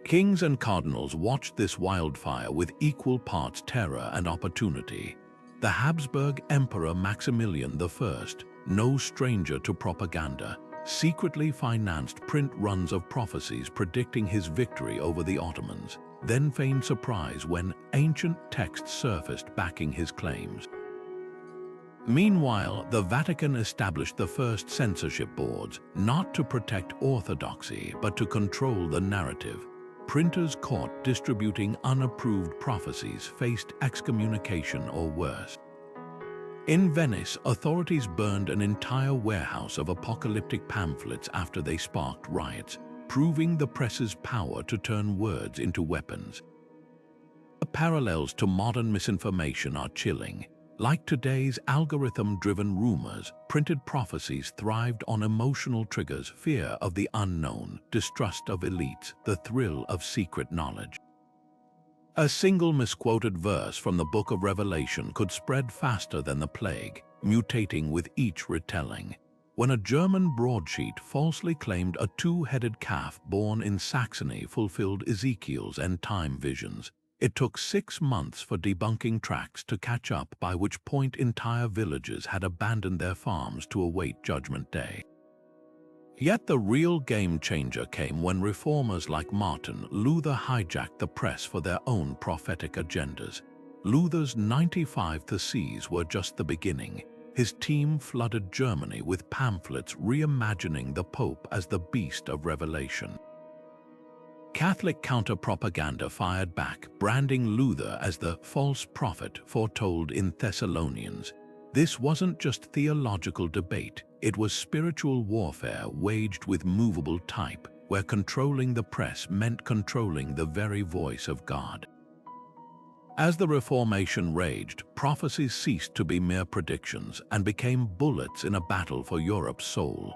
Kings and cardinals watched this wildfire with equal parts terror and opportunity. The Habsburg Emperor Maximilian I, no stranger to propaganda, secretly financed print runs of prophecies predicting his victory over the Ottomans, then feigned surprise when ancient texts surfaced backing his claims. Meanwhile, the Vatican established the first censorship boards, not to protect orthodoxy but to control the narrative. Printers caught distributing unapproved prophecies faced excommunication or worse. In Venice, authorities burned an entire warehouse of apocalyptic pamphlets after they sparked riots, proving the press's power to turn words into weapons. The parallels to modern misinformation are chilling. Like today's algorithm-driven rumors, printed prophecies thrived on emotional triggers, fear of the unknown, distrust of elites, the thrill of secret knowledge. A single misquoted verse from the Book of Revelation could spread faster than the plague, mutating with each retelling. When a German broadsheet falsely claimed a two-headed calf born in Saxony fulfilled Ezekiel's end-time visions, it took 6 months for debunking tracts to catch up, by which point entire villages had abandoned their farms to await Judgment Day. Yet the real game-changer came when reformers like Martin Luther hijacked the press for their own prophetic agendas. Luther's 95 Theses were just the beginning. His team flooded Germany with pamphlets reimagining the Pope as the beast of Revelation. Catholic counter-propaganda fired back, branding Luther as the false prophet foretold in Thessalonians. This wasn't just theological debate, it was spiritual warfare waged with movable type, where controlling the press meant controlling the very voice of God. As the Reformation raged, prophecies ceased to be mere predictions and became bullets in a battle for Europe's soul.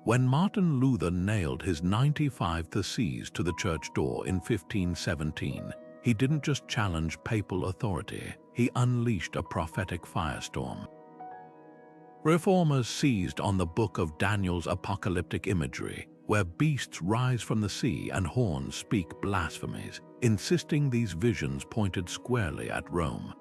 When Martin Luther nailed his 95 Theses to the church door in 1517, he didn't just challenge papal authority, he unleashed a prophetic firestorm. Reformers seized on the Book of Daniel's apocalyptic imagery, where beasts rise from the sea and horns speak blasphemies, insisting these visions pointed squarely at Rome.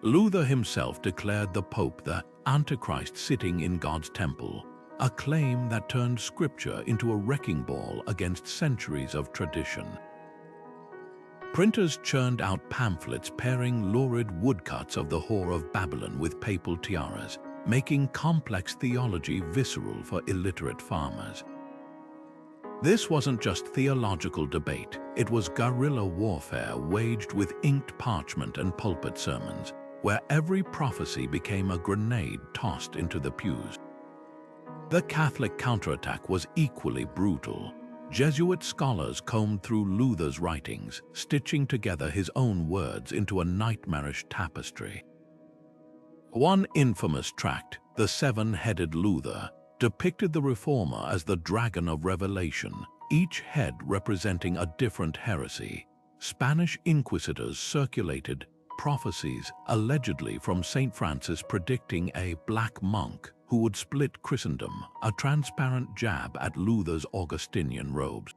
Luther himself declared the Pope the Antichrist sitting in God's temple, a claim that turned scripture into a wrecking ball against centuries of tradition. Printers churned out pamphlets pairing lurid woodcuts of the Whore of Babylon with papal tiaras, making complex theology visceral for illiterate farmers. This wasn't just theological debate, it was guerrilla warfare waged with inked parchment and pulpit sermons, where every prophecy became a grenade tossed into the pews. The Catholic counterattack was equally brutal. Jesuit scholars combed through Luther's writings, stitching together his own words into a nightmarish tapestry. One infamous tract, The Seven-Headed Luther, depicted the reformer as the dragon of Revelation, each head representing a different heresy. Spanish inquisitors circulated prophecies allegedly from St. Francis predicting a black monk who would split Christendom, a transparent jab at Luther's Augustinian robes.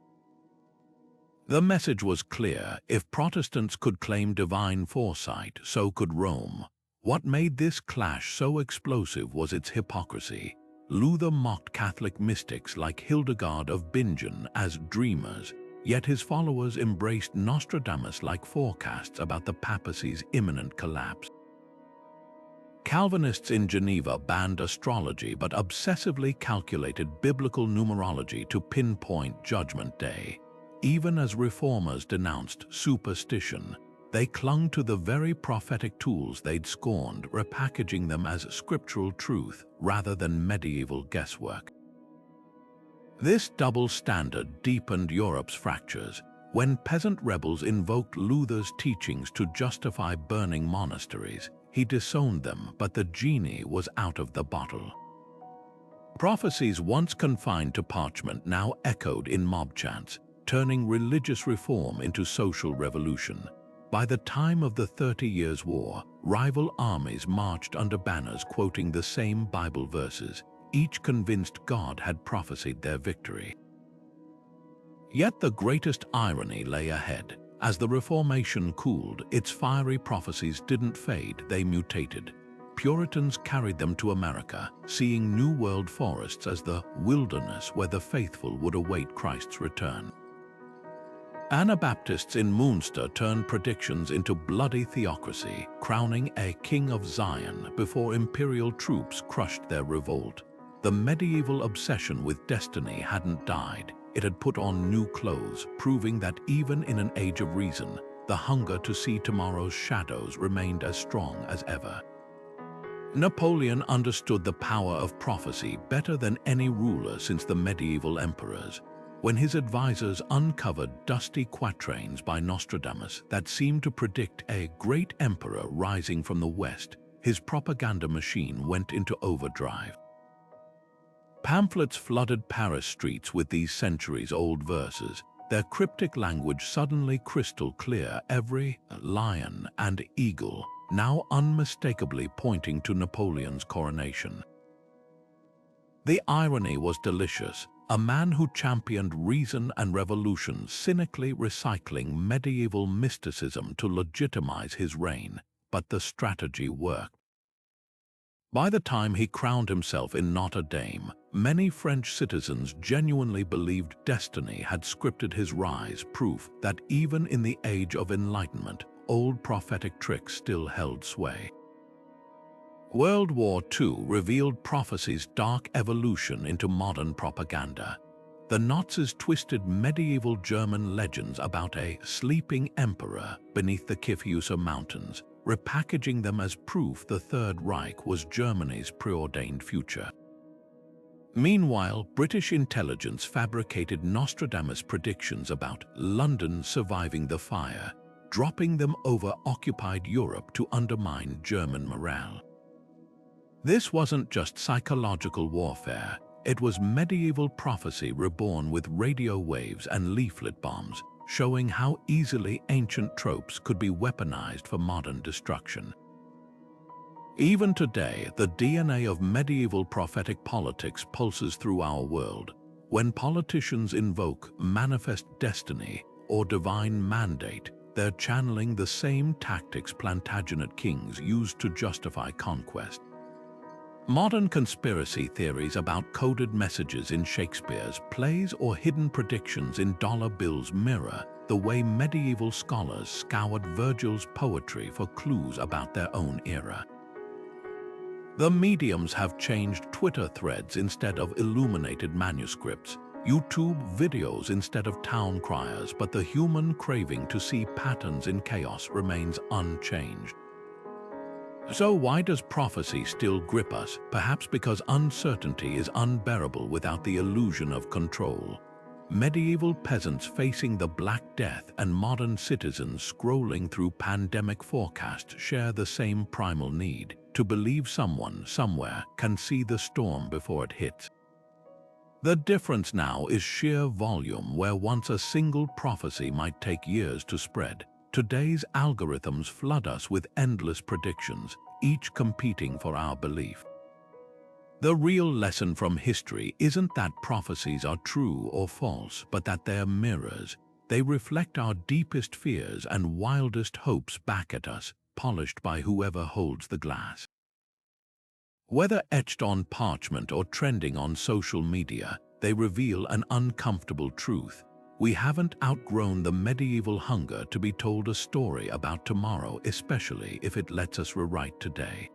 The message was clear: if Protestants could claim divine foresight, so could Rome. What made this clash so explosive was its hypocrisy. Luther mocked Catholic mystics like Hildegard of Bingen as dreamers, yet his followers embraced Nostradamus-like forecasts about the papacy's imminent collapse. Calvinists in Geneva banned astrology but obsessively calculated biblical numerology to pinpoint Judgment Day. Even as reformers denounced superstition, they clung to the very prophetic tools they'd scorned, repackaging them as scriptural truth rather than medieval guesswork. This double standard deepened Europe's fractures. When peasant rebels invoked Luther's teachings to justify burning monasteries, he disowned them, but the genie was out of the bottle. Prophecies once confined to parchment now echoed in mob chants, turning religious reform into social revolution. By the time of the 30 Years' War, rival armies marched under banners quoting the same Bible verses, each convinced God had prophesied their victory. Yet the greatest irony lay ahead. As the Reformation cooled, its fiery prophecies didn't fade, they mutated. Puritans carried them to America, seeing New World forests as the wilderness where the faithful would await Christ's return. Anabaptists in Munster turned predictions into bloody theocracy, crowning a king of Zion before imperial troops crushed their revolt. The medieval obsession with destiny hadn't died. It had put on new clothes, proving that even in an age of reason, the hunger to see tomorrow's shadows remained as strong as ever. Napoleon understood the power of prophecy better than any ruler since the medieval emperors. When his advisors uncovered dusty quatrains by Nostradamus that seemed to predict a great emperor rising from the west, his propaganda machine went into overdrive. Pamphlets flooded Paris streets with these centuries-old verses, their cryptic language suddenly crystal clear, every lion and eagle now unmistakably pointing to Napoleon's coronation. The irony was delicious. A man who championed reason and revolution cynically recycling medieval mysticism to legitimize his reign, but the strategy worked. By the time he crowned himself in Notre Dame, many French citizens genuinely believed destiny had scripted his rise, proof that even in the age of enlightenment, old prophetic tricks still held sway. World War II revealed prophecy's dark evolution into modern propaganda. The Nazis twisted medieval German legends about a sleeping emperor beneath the Kyffhäuser Mountains, repackaging them as proof the Third Reich was Germany's preordained future. Meanwhile, British intelligence fabricated Nostradamus predictions about London surviving the fire, dropping them over occupied Europe to undermine German morale. This wasn't just psychological warfare, it was medieval prophecy reborn with radio waves and leaflet bombs, showing how easily ancient tropes could be weaponized for modern destruction. Even today, the DNA of medieval prophetic politics pulses through our world. When politicians invoke manifest destiny or divine mandate, they're channeling the same tactics Plantagenet kings used to justify conquest. Modern conspiracy theories about coded messages in Shakespeare's plays or hidden predictions in dollar bills mirror the way medieval scholars scoured Virgil's poetry for clues about their own era. The mediums have changed: Twitter threads instead of illuminated manuscripts, YouTube videos instead of town criers, but the human craving to see patterns in chaos remains unchanged. So why does prophecy still grip us? Perhaps because uncertainty is unbearable without the illusion of control. Medieval peasants facing the Black Death and modern citizens scrolling through pandemic forecasts share the same primal need: to believe someone somewhere can see the storm before it hits. The difference now is sheer volume. Where once a single prophecy might take years to spread, today's algorithms flood us with endless predictions, each competing for our belief. The real lesson from history isn't that prophecies are true or false, but that they're mirrors. They reflect our deepest fears and wildest hopes back at us, polished by whoever holds the glass. Whether etched on parchment or trending on social media, they reveal an uncomfortable truth. We haven't outgrown the medieval hunger to be told a story about tomorrow, especially if it lets us rewrite today.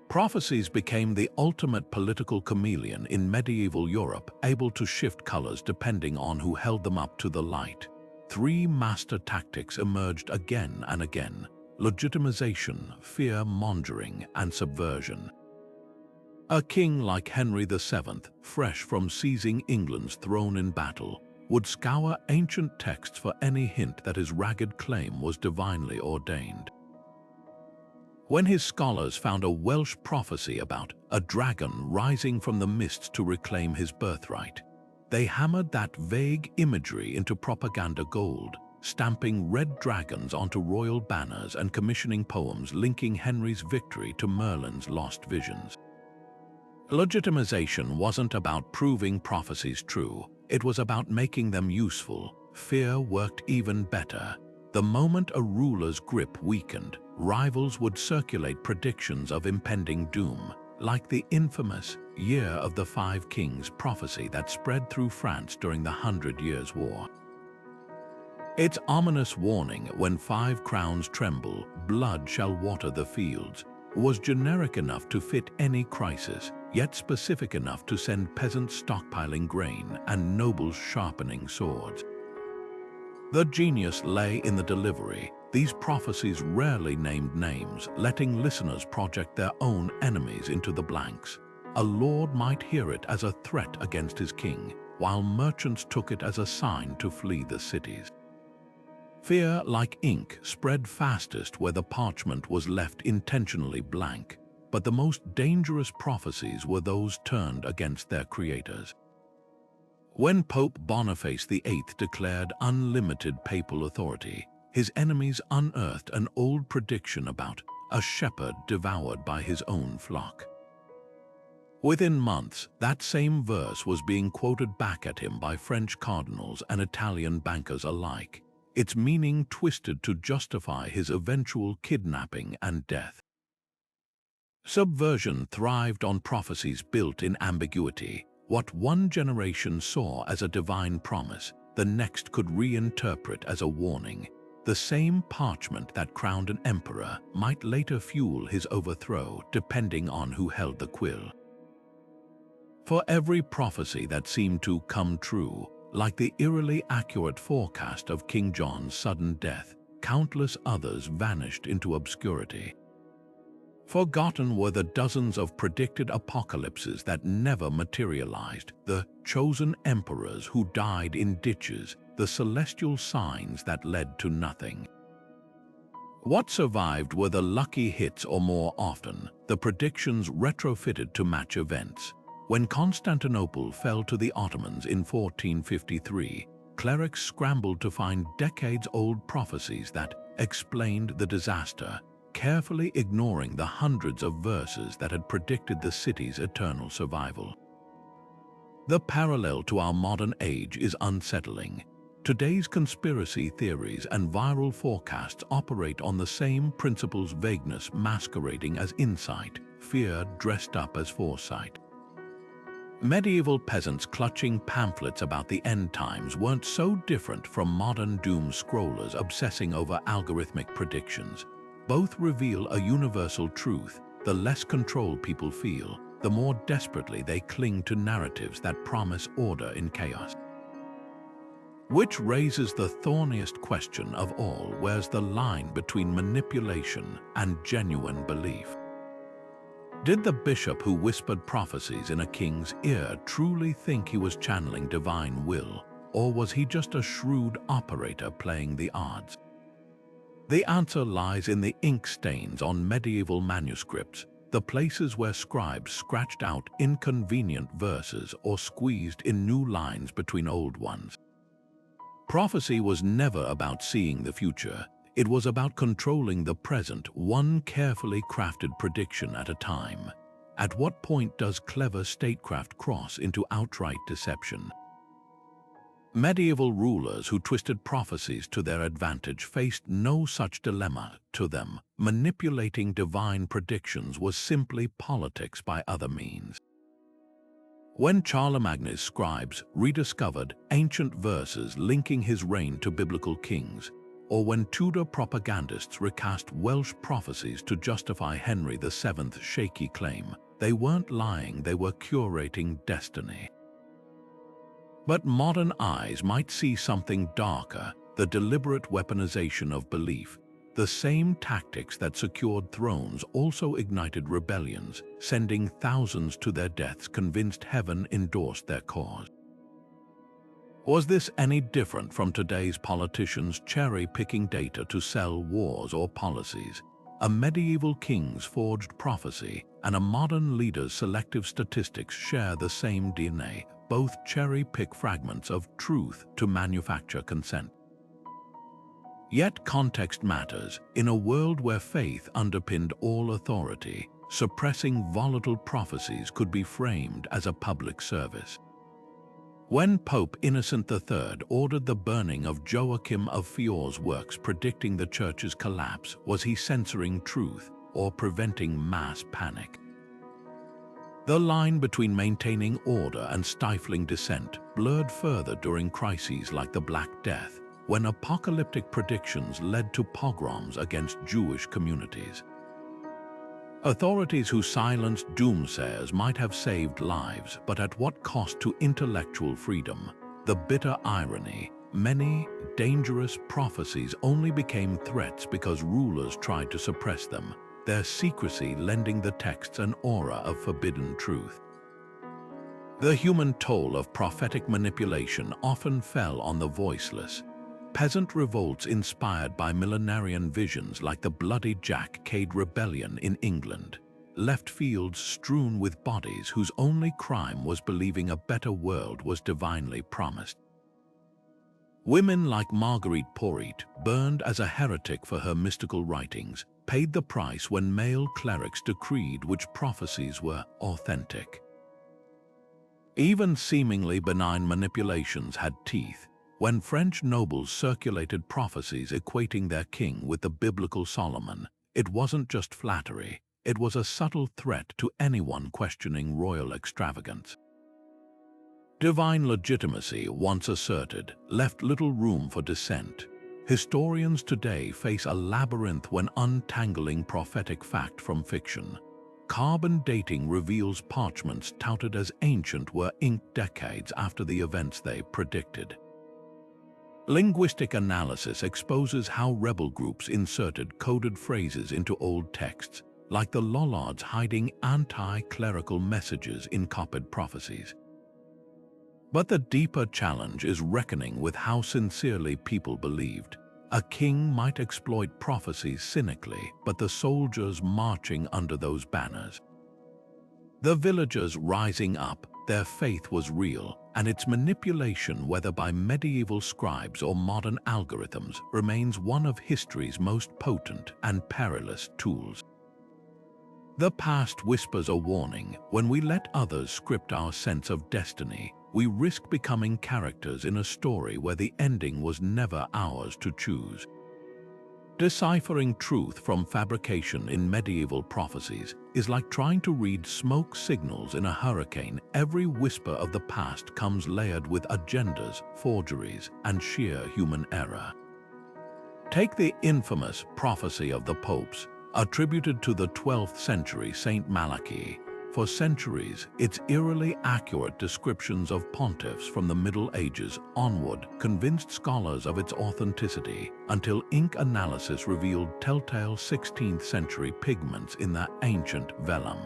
Prophecies became the ultimate political chameleon in medieval Europe, able to shift colors depending on who held them up to the light. Three master tactics emerged again and again: legitimization, fear-mongering, and subversion. A king like Henry VII, fresh from seizing England's throne in battle, would scour ancient texts for any hint that his ragged claim was divinely ordained. When his scholars found a Welsh prophecy about a dragon rising from the mists to reclaim his birthright, they hammered that vague imagery into propaganda gold, stamping red dragons onto royal banners and commissioning poems linking Henry's victory to Merlin's lost visions. Legitimization wasn't about proving prophecies true, it was about making them useful. Fear worked even better. The moment a ruler's grip weakened, rivals would circulate predictions of impending doom, like the infamous Year of the Five Kings prophecy that spread through France during the 100 Years' War. Its ominous warning, "When 5 crowns tremble, blood shall water the fields," was generic enough to fit any crisis, yet specific enough to send peasants stockpiling grain and nobles sharpening swords. The genius lay in the delivery. These prophecies rarely named names, letting listeners project their own enemies into the blanks. A lord might hear it as a threat against his king, while merchants took it as a sign to flee the cities. Fear, like ink, spread fastest where the parchment was left intentionally blank, but the most dangerous prophecies were those turned against their creators. When Pope Boniface VIII declared unlimited papal authority, his enemies unearthed an old prediction about a shepherd devoured by his own flock. Within months, that same verse was being quoted back at him by French cardinals and Italian bankers alike, its meaning twisted to justify his eventual kidnapping and death. Subversion thrived on prophecies built in ambiguity. What one generation saw as a divine promise, the next could reinterpret as a warning. The same parchment that crowned an emperor might later fuel his overthrow, depending on who held the quill. For every prophecy that seemed to come true, like the eerily accurate forecast of King John's sudden death, countless others vanished into obscurity. Forgotten were the dozens of predicted apocalypses that never materialized, the chosen emperors who died in ditches, the celestial signs that led to nothing. What survived were the lucky hits, or more often, the predictions retrofitted to match events. When Constantinople fell to the Ottomans in 1453, clerics scrambled to find decades-old prophecies that explained the disaster, carefully ignoring the hundreds of verses that had predicted the city's eternal survival. The parallel to our modern age is unsettling. Today's conspiracy theories and viral forecasts operate on the same principles: vagueness masquerading as insight, fear dressed up as foresight. Medieval peasants clutching pamphlets about the end times weren't so different from modern doom scrollers obsessing over algorithmic predictions. Both reveal a universal truth: the less control people feel, the more desperately they cling to narratives that promise order in chaos. Which raises the thorniest question of all: where's the line between manipulation and genuine belief? Did the bishop who whispered prophecies in a king's ear truly think he was channeling divine will, or was he just a shrewd operator playing the odds? The answer lies in the ink stains on medieval manuscripts. the places where scribes scratched out inconvenient verses or squeezed in new lines between old ones. Prophecy was never about seeing the future. It was about controlling the present, one carefully crafted prediction at a time. At what point does clever statecraft cross into outright deception? Medieval rulers who twisted prophecies to their advantage faced no such dilemma. To them, manipulating divine predictions was simply politics by other means. When Charlemagne's scribes rediscovered ancient verses linking his reign to biblical kings, or when Tudor propagandists recast Welsh prophecies to justify Henry VII's shaky claim, they weren't lying, they were curating destiny. But modern eyes might see something darker: the deliberate weaponization of belief. The same tactics that secured thrones also ignited rebellions, sending thousands to their deaths convinced heaven endorsed their cause. Was this any different from today's politicians cherry-picking data to sell wars or policies? A medieval king's forged prophecy and a modern leader's selective statistics share the same DNA. Both cherry-pick fragments of truth to manufacture consent. Yet context matters. In a world where faith underpinned all authority, suppressing volatile prophecies could be framed as a public service. When Pope Innocent III ordered the burning of Joachim of Fior's works predicting the Church's collapse, was he censoring truth or preventing mass panic? The line between maintaining order and stifling dissent blurred further during crises like the Black Death, when apocalyptic predictions led to pogroms against Jewish communities. Authorities who silenced doomsayers might have saved lives, but at what cost to intellectual freedom? The bitter irony: many dangerous prophecies only became threats because rulers tried to suppress them, their secrecy lending the texts an aura of forbidden truth. The human toll of prophetic manipulation often fell on the voiceless. Peasant revolts inspired by millenarian visions like the Bloody Jack Cade Rebellion in England left fields strewn with bodies whose only crime was believing a better world was divinely promised. Women like Marguerite Porete, burned as a heretic for her mystical writings, paid the price when male clerics decreed which prophecies were authentic. Even seemingly benign manipulations had teeth. When French nobles circulated prophecies equating their king with the biblical Solomon, it wasn't just flattery, it was a subtle threat to anyone questioning royal extravagance. Divine legitimacy, once asserted, left little room for dissent. Historians today face a labyrinth when untangling prophetic fact from fiction. Carbon dating reveals parchments touted as ancient were inked decades after the events they predicted. Linguistic analysis exposes how rebel groups inserted coded phrases into old texts, like the Lollards hiding anti-clerical messages in copied prophecies. But the deeper challenge is reckoning with how sincerely people believed. A king might exploit prophecies cynically, but the soldiers marching under those banners, the villagers rising up, their faith was real, and its manipulation, whether by medieval scribes or modern algorithms, remains one of history's most potent and perilous tools. The past whispers a warning: when we let others script our sense of destiny, we risk becoming characters in a story where the ending was never ours to choose. Deciphering truth from fabrication in medieval prophecies is like trying to read smoke signals in a hurricane. Every whisper of the past comes layered with agendas, forgeries, and sheer human error. Take the infamous Prophecy of the Popes, attributed to the 12th century Saint Malachi. For centuries, its eerily accurate descriptions of pontiffs from the Middle Ages onward convinced scholars of its authenticity, until ink analysis revealed telltale 16th century pigments in that ancient vellum.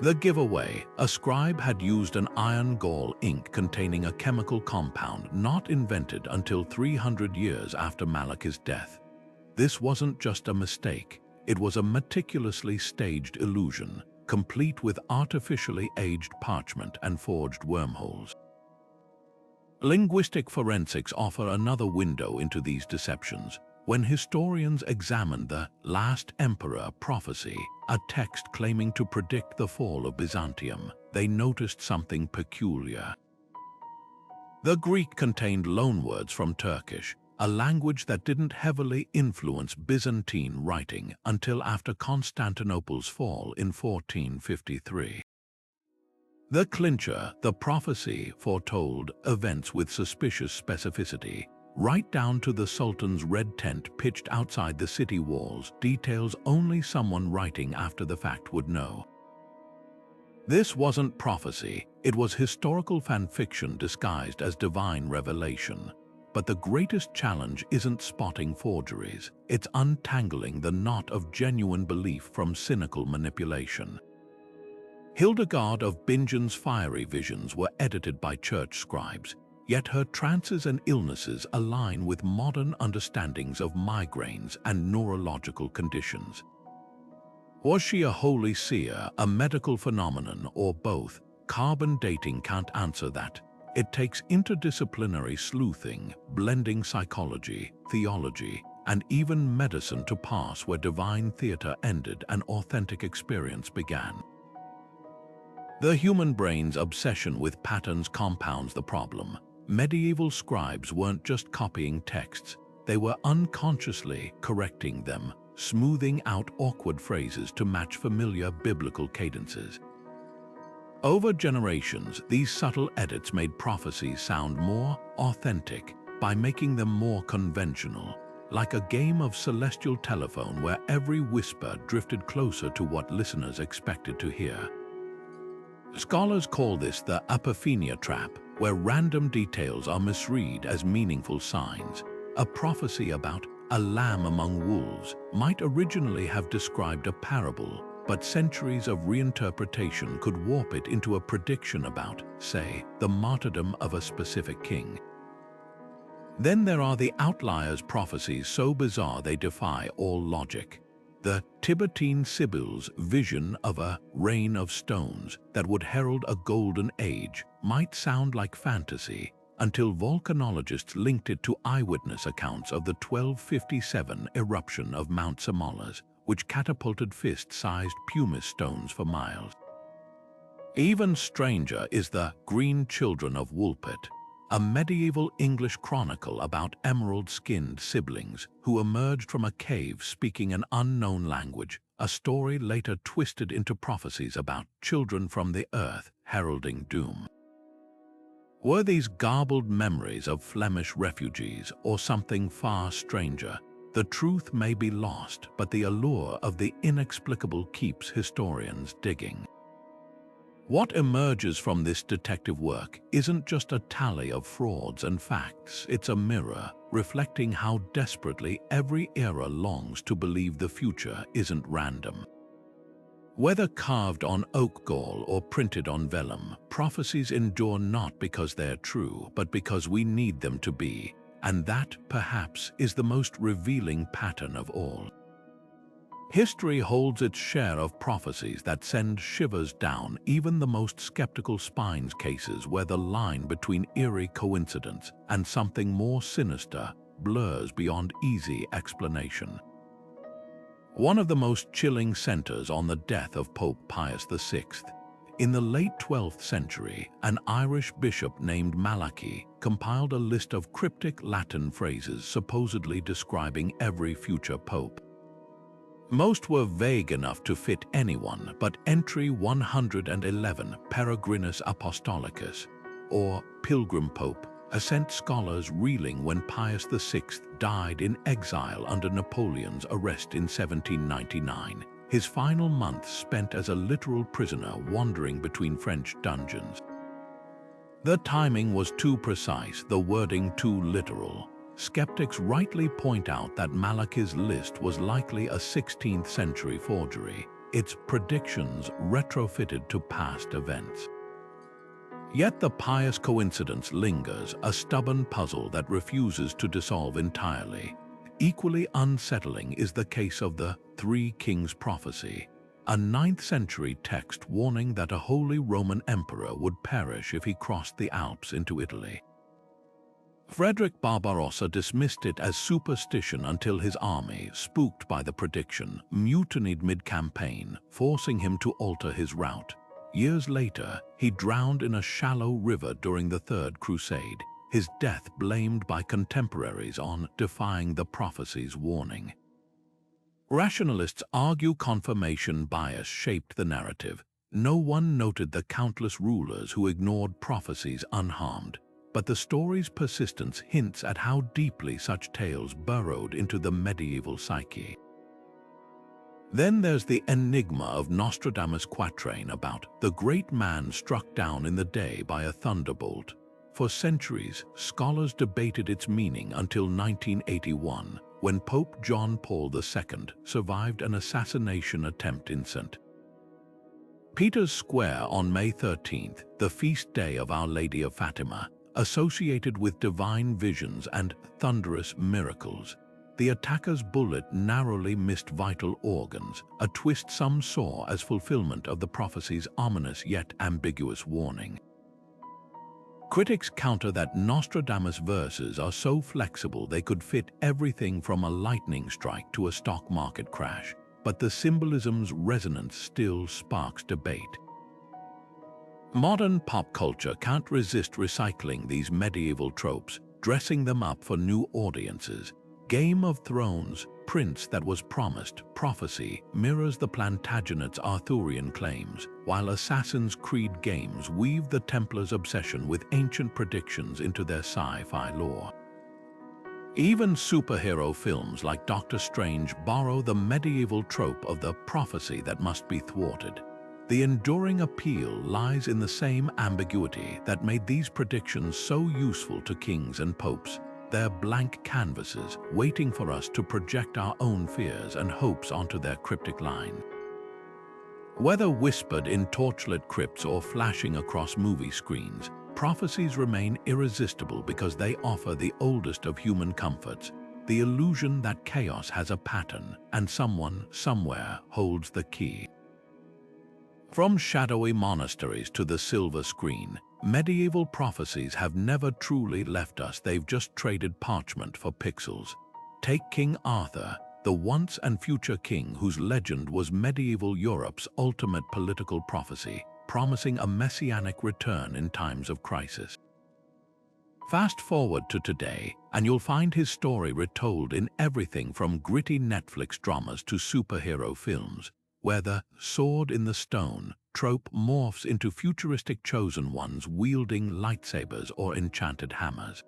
The giveaway: a scribe had used an iron gall ink containing a chemical compound not invented until 300 years after Malachi's death. This wasn't just a mistake. It was a meticulously staged illusion, complete with artificially aged parchment and forged wormholes. Linguistic forensics offer another window into these deceptions. When historians examined the Last Emperor prophecy, a text claiming to predict the fall of Byzantium, they noticed something peculiar. The Greek contained loanwords from Turkish, a language that didn't heavily influence Byzantine writing until after Constantinople's fall in 1453. The clincher, the prophecy, foretold events with suspicious specificity, right down to the Sultan's red tent pitched outside the city walls, details only someone writing after the fact would know. This wasn't prophecy, it was historical fan fiction disguised as divine revelation. But the greatest challenge isn't spotting forgeries, it's untangling the knot of genuine belief from cynical manipulation. Hildegard of Bingen's fiery visions were edited by church scribes, yet her trances and illnesses align with modern understandings of migraines and neurological conditions. Was she a holy seer, a medical phenomenon, or both? Carbon dating can't answer that. It takes interdisciplinary sleuthing, blending psychology, theology, and even medicine to pass where divine theater ended and authentic experience began. The human brain's obsession with patterns compounds the problem. Medieval scribes weren't just copying texts, they were unconsciously correcting them, smoothing out awkward phrases to match familiar biblical cadences. Over generations, these subtle edits made prophecies sound more authentic by making them more conventional, like a game of celestial telephone where every whisper drifted closer to what listeners expected to hear. Scholars call this the apophenia trap, where random details are misread as meaningful signs. A prophecy about a lamb among wolves might originally have described a parable, but centuries of reinterpretation could warp it into a prediction about, say, the martyrdom of a specific king. Then there are the outliers, prophecies so bizarre they defy all logic. The Tibetan Sibyl's vision of a rain of stones that would herald a golden age might sound like fantasy until volcanologists linked it to eyewitness accounts of the 1257 eruption of Mount Simolas, which catapulted fist-sized pumice stones for miles. Even stranger is the Green Children of Woolpit, a medieval English chronicle about emerald-skinned siblings who emerged from a cave speaking an unknown language, a story later twisted into prophecies about children from the earth heralding doom. Were these garbled memories of Flemish refugees or something far stranger? The truth may be lost, but the allure of the inexplicable keeps historians digging. What emerges from this detective work isn't just a tally of frauds and facts, it's a mirror reflecting how desperately every era longs to believe the future isn't random. Whether carved on oak gall or printed on vellum, prophecies endure not because they're true, but because we need them to be, and that, perhaps, is the most revealing pattern of all. History holds its share of prophecies that send shivers down even the most skeptical spine's cases where the line between eerie coincidence and something more sinister blurs beyond easy explanation. One of the most chilling centers on the death of Pope Pius VI. In the late 12th century, an Irish bishop named Malachi compiled a list of cryptic Latin phrases supposedly describing every future pope. Most were vague enough to fit anyone, but entry 111, Peregrinus Apostolicus, or Pilgrim Pope, sent scholars reeling when Pius VI died in exile under Napoleon's arrest in 1799, his final months spent as a literal prisoner wandering between French dungeons. The timing was too precise, the wording too literal. Skeptics rightly point out that Malachi's list was likely a 16th century forgery, its predictions retrofitted to past events. Yet the pious coincidence lingers, a stubborn puzzle that refuses to dissolve entirely. Equally unsettling is the case of the Three Kings prophecy, a 9th century text warning that a Holy Roman Emperor would perish if he crossed the Alps into Italy. Frederick Barbarossa dismissed it as superstition until his army, spooked by the prediction, mutinied mid-campaign, forcing him to alter his route. Years later, he drowned in a shallow river during the Third Crusade, his death blamed by contemporaries on defying the prophecy's warning. Rationalists argue confirmation bias shaped the narrative. No one noted the countless rulers who ignored prophecies unharmed, but the story's persistence hints at how deeply such tales burrowed into the medieval psyche. Then there's the enigma of Nostradamus' quatrain about the great man struck down in the day by a thunderbolt. For centuries, scholars debated its meaning until 1981, when Pope John Paul II survived an assassination attempt in St. Peter's Square on May 13th, the feast day of Our Lady of Fatima, associated with divine visions and thunderous miracles. The attacker's bullet narrowly missed vital organs, a twist some saw as fulfillment of the prophecy's ominous yet ambiguous warning. Critics counter that Nostradamus' verses are so flexible they could fit everything from a lightning strike to a stock market crash, but the symbolism's resonance still sparks debate. Modern pop culture can't resist recycling these medieval tropes, dressing them up for new audiences. Game of Thrones, Prince That Was Promised, Prophecy mirrors the Plantagenet's Arthurian claims, while Assassin's Creed games weave the Templars' obsession with ancient predictions into their sci-fi lore. Even superhero films like Doctor Strange borrow the medieval trope of the prophecy that must be thwarted. The enduring appeal lies in the same ambiguity that made these predictions so useful to kings and popes. They're blank canvases waiting for us to project our own fears and hopes onto their cryptic line. Whether whispered in torchlit crypts or flashing across movie screens, prophecies remain irresistible because they offer the oldest of human comforts, the illusion that chaos has a pattern and someone, somewhere, holds the key. From shadowy monasteries to the silver screen, medieval prophecies have never truly left us. They've just traded parchment for pixels. Take King Arthur, the once and future king whose legend was medieval Europe's ultimate political prophecy, promising a messianic return in times of crisis. Fast forward to today, and you'll find his story retold in everything from gritty Netflix dramas to superhero films, where the sword in the stone trope morphs into futuristic chosen ones wielding lightsabers or enchanted hammers.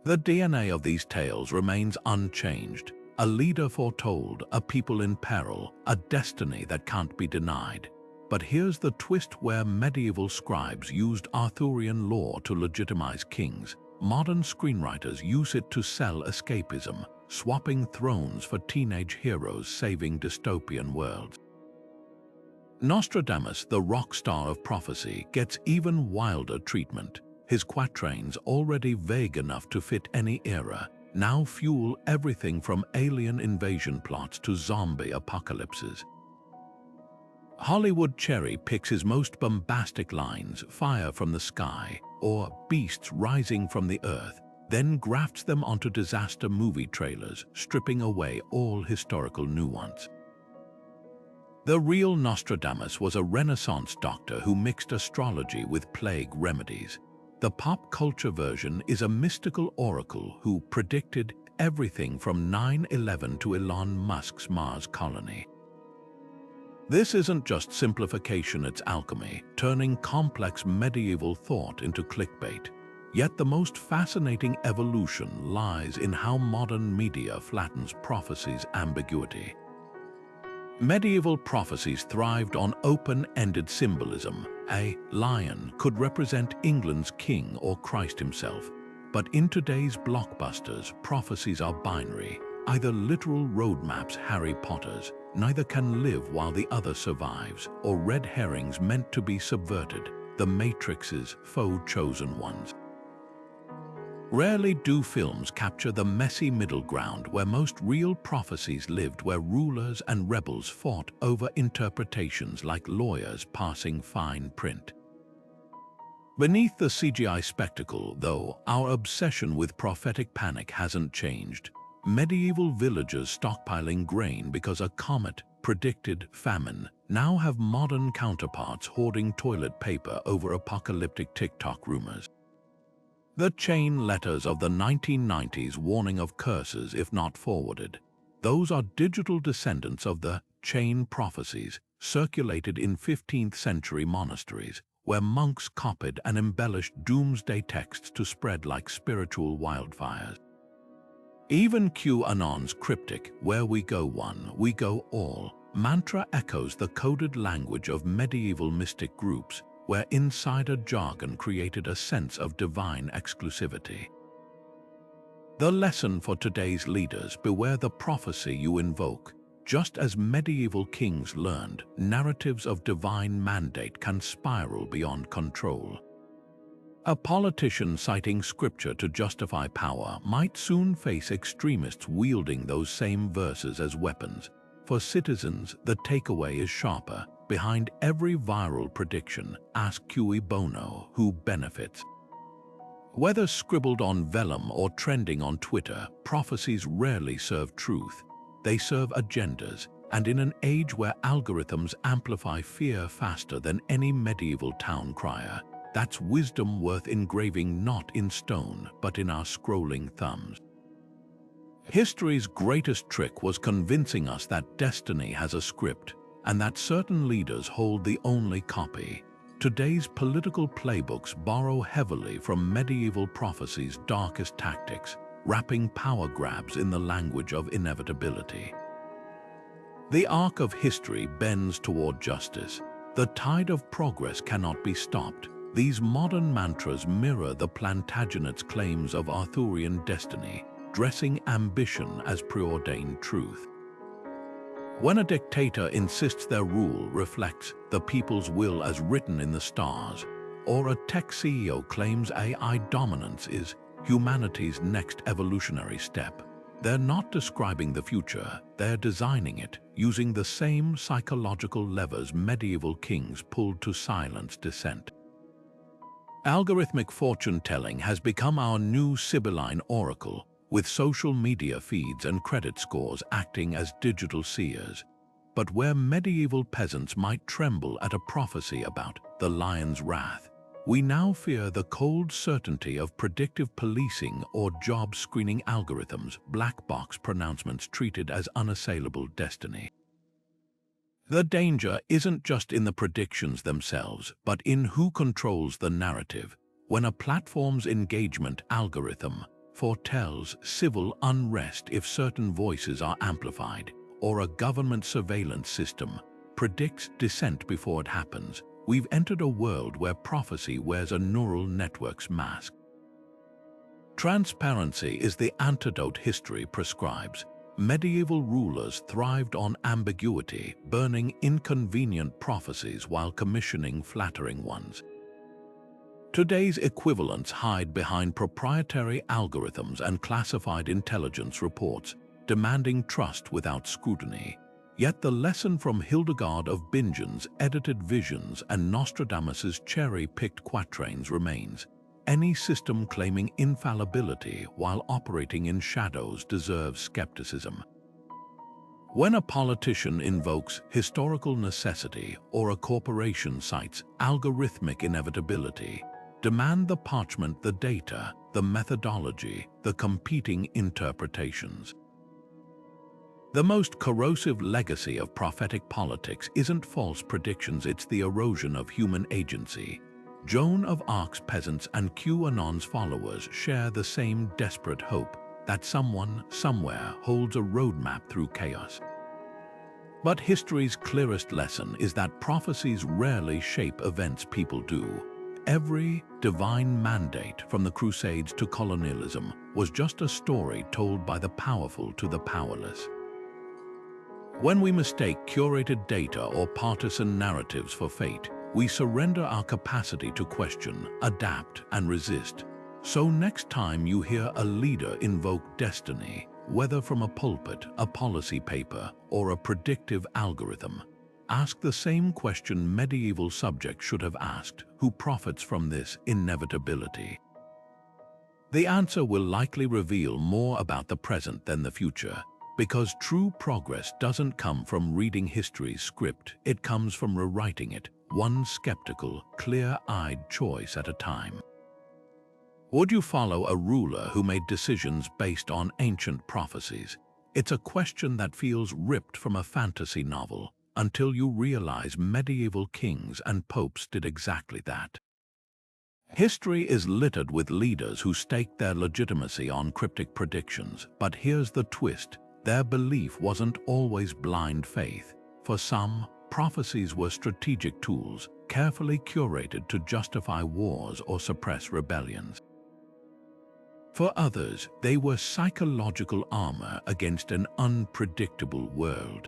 The DNA of these tales remains unchanged: a leader foretold, a people in peril, a destiny that can't be denied. But here's the twist: where medieval scribes used Arthurian lore to legitimize kings, modern screenwriters use it to sell escapism, swapping thrones for teenage heroes saving dystopian worlds. Nostradamus, the rock star of prophecy, gets even wilder treatment. His quatrains, already vague enough to fit any era, now fuel everything from alien invasion plots to zombie apocalypses. Hollywood cherry-picks his most bombastic lines, fire from the sky, or beasts rising from the earth, then grafts them onto disaster movie trailers, stripping away all historical nuance. The real Nostradamus was a Renaissance doctor who mixed astrology with plague remedies. The pop culture version is a mystical oracle who predicted everything from 9/11 to Elon Musk's Mars colony. This isn't just simplification, it's alchemy, turning complex medieval thought into clickbait. Yet the most fascinating evolution lies in how modern media flattens prophecy's ambiguity. Medieval prophecies thrived on open-ended symbolism. A lion could represent England's king or Christ himself. But in today's blockbusters, prophecies are binary, either literal roadmaps, Harry Potter's, neither can live while the other survives, or red herrings meant to be subverted, the Matrix's faux chosen ones. Rarely do films capture the messy middle ground where most real prophecies lived, where rulers and rebels fought over interpretations like lawyers passing fine print. Beneath the CGI spectacle, though, our obsession with prophetic panic hasn't changed. Medieval villagers stockpiling grain because a comet predicted famine now have modern counterparts hoarding toilet paper over apocalyptic TikTok rumors. The chain letters of the 1990s warning of curses if not forwarded. Those are digital descendants of the chain prophecies circulated in 15th century monasteries, where monks copied and embellished doomsday texts to spread like spiritual wildfires. Even QAnon's cryptic, "Where we go one, we go all," mantra echoes the coded language of medieval mystic groups, where insider jargon created a sense of divine exclusivity. The lesson for today's leaders: beware the prophecy you invoke. Just as medieval kings learned, narratives of divine mandate can spiral beyond control. A politician citing scripture to justify power might soon face extremists wielding those same verses as weapons. For citizens, the takeaway is sharper. Behind every viral prediction, ask cui bono, who benefits. Whether scribbled on vellum or trending on Twitter, prophecies rarely serve truth. They serve agendas, and in an age where algorithms amplify fear faster than any medieval town crier, that's wisdom worth engraving not in stone, but in our scrolling thumbs. History's greatest trick was convincing us that destiny has a script, and that certain leaders hold the only copy. Today's political playbooks borrow heavily from medieval prophecy's darkest tactics, wrapping power grabs in the language of inevitability. The arc of history bends toward justice. The tide of progress cannot be stopped. These modern mantras mirror the Plantagenet's claims of Arthurian destiny, dressing ambition as preordained truth. When a dictator insists their rule reflects the people's will as written in the stars, or a tech CEO claims AI dominance is humanity's next evolutionary step, they're not describing the future, they're designing it, using the same psychological levers medieval kings pulled to silence dissent. Algorithmic fortune-telling has become our new Sibylline oracle, with social media feeds and credit scores acting as digital seers. But where medieval peasants might tremble at a prophecy about the lion's wrath, we now fear the cold certainty of predictive policing or job screening algorithms, black box pronouncements treated as unassailable destiny. The danger isn't just in the predictions themselves, but in who controls the narrative. When a platform's engagement algorithm foretells civil unrest if certain voices are amplified, or a government surveillance system predicts dissent before it happens, we've entered a world where prophecy wears a neural network's mask. Transparency is the antidote history prescribes. Medieval rulers thrived on ambiguity, burning inconvenient prophecies while commissioning flattering ones. Today's equivalents hide behind proprietary algorithms and classified intelligence reports, demanding trust without scrutiny. Yet the lesson from Hildegard of Bingen's edited visions and Nostradamus's cherry-picked quatrains remains. Any system claiming infallibility while operating in shadows deserves skepticism. When a politician invokes historical necessity or a corporation cites algorithmic inevitability, demand the parchment, the data, the methodology, the competing interpretations. The most corrosive legacy of prophetic politics isn't false predictions, it's the erosion of human agency. Joan of Arc's peasants and QAnon's followers share the same desperate hope that someone, somewhere, holds a roadmap through chaos. But history's clearest lesson is that prophecies rarely shape events, people do. Every divine mandate, from the Crusades to colonialism, was just a story told by the powerful to the powerless. When we mistake curated data or partisan narratives for fate, we surrender our capacity to question, adapt, and resist. So next time you hear a leader invoke destiny, whether from a pulpit, a policy paper, or a predictive algorithm, ask the same question medieval subjects should have asked: who profits from this inevitability? The answer will likely reveal more about the present than the future, because true progress doesn't come from reading history's script, it comes from rewriting it, one skeptical, clear-eyed choice at a time. Would you follow a ruler who made decisions based on ancient prophecies? It's a question that feels ripped from a fantasy novel, until you realize medieval kings and popes did exactly that. History is littered with leaders who staked their legitimacy on cryptic predictions, but here's the twist: their belief wasn't always blind faith. For some, prophecies were strategic tools, carefully curated to justify wars or suppress rebellions. For others, they were psychological armor against an unpredictable world.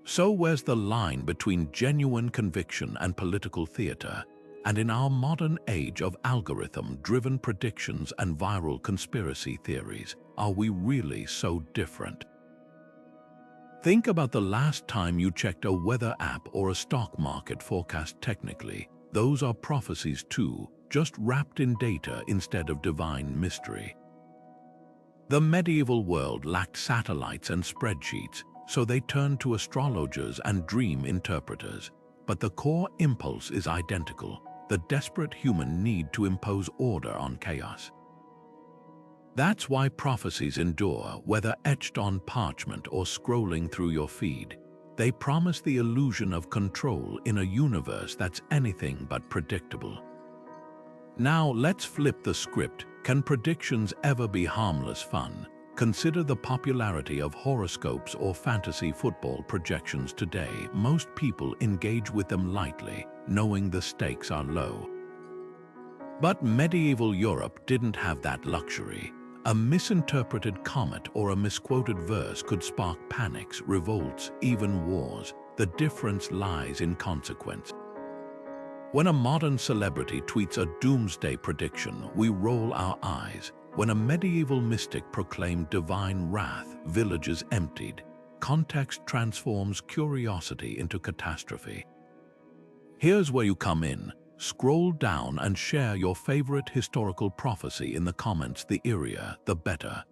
So where's the line between genuine conviction and political theater? And in our modern age of algorithm-driven predictions and viral conspiracy theories, are we really so different? Think about the last time you checked a weather app or a stock market forecast. Technically, those are prophecies too, just wrapped in data instead of divine mystery. The medieval world lacked satellites and spreadsheets, so they turned to astrologers and dream interpreters. But the core impulse is identical: the desperate human need to impose order on chaos. That's why prophecies endure, whether etched on parchment or scrolling through your feed. They promise the illusion of control in a universe that's anything but predictable. Now let's flip the script. Can predictions ever be harmless fun? Consider the popularity of horoscopes or fantasy football projections today. Most people engage with them lightly, knowing the stakes are low. But medieval Europe didn't have that luxury. A misinterpreted comet or a misquoted verse could spark panics, revolts, even wars. The difference lies in consequence. When a modern celebrity tweets a doomsday prediction, we roll our eyes. When a medieval mystic proclaimed divine wrath, villages emptied. Context transforms curiosity into catastrophe. Here's where you come in. Scroll down and share your favorite historical prophecy in the comments. The eerier, the better.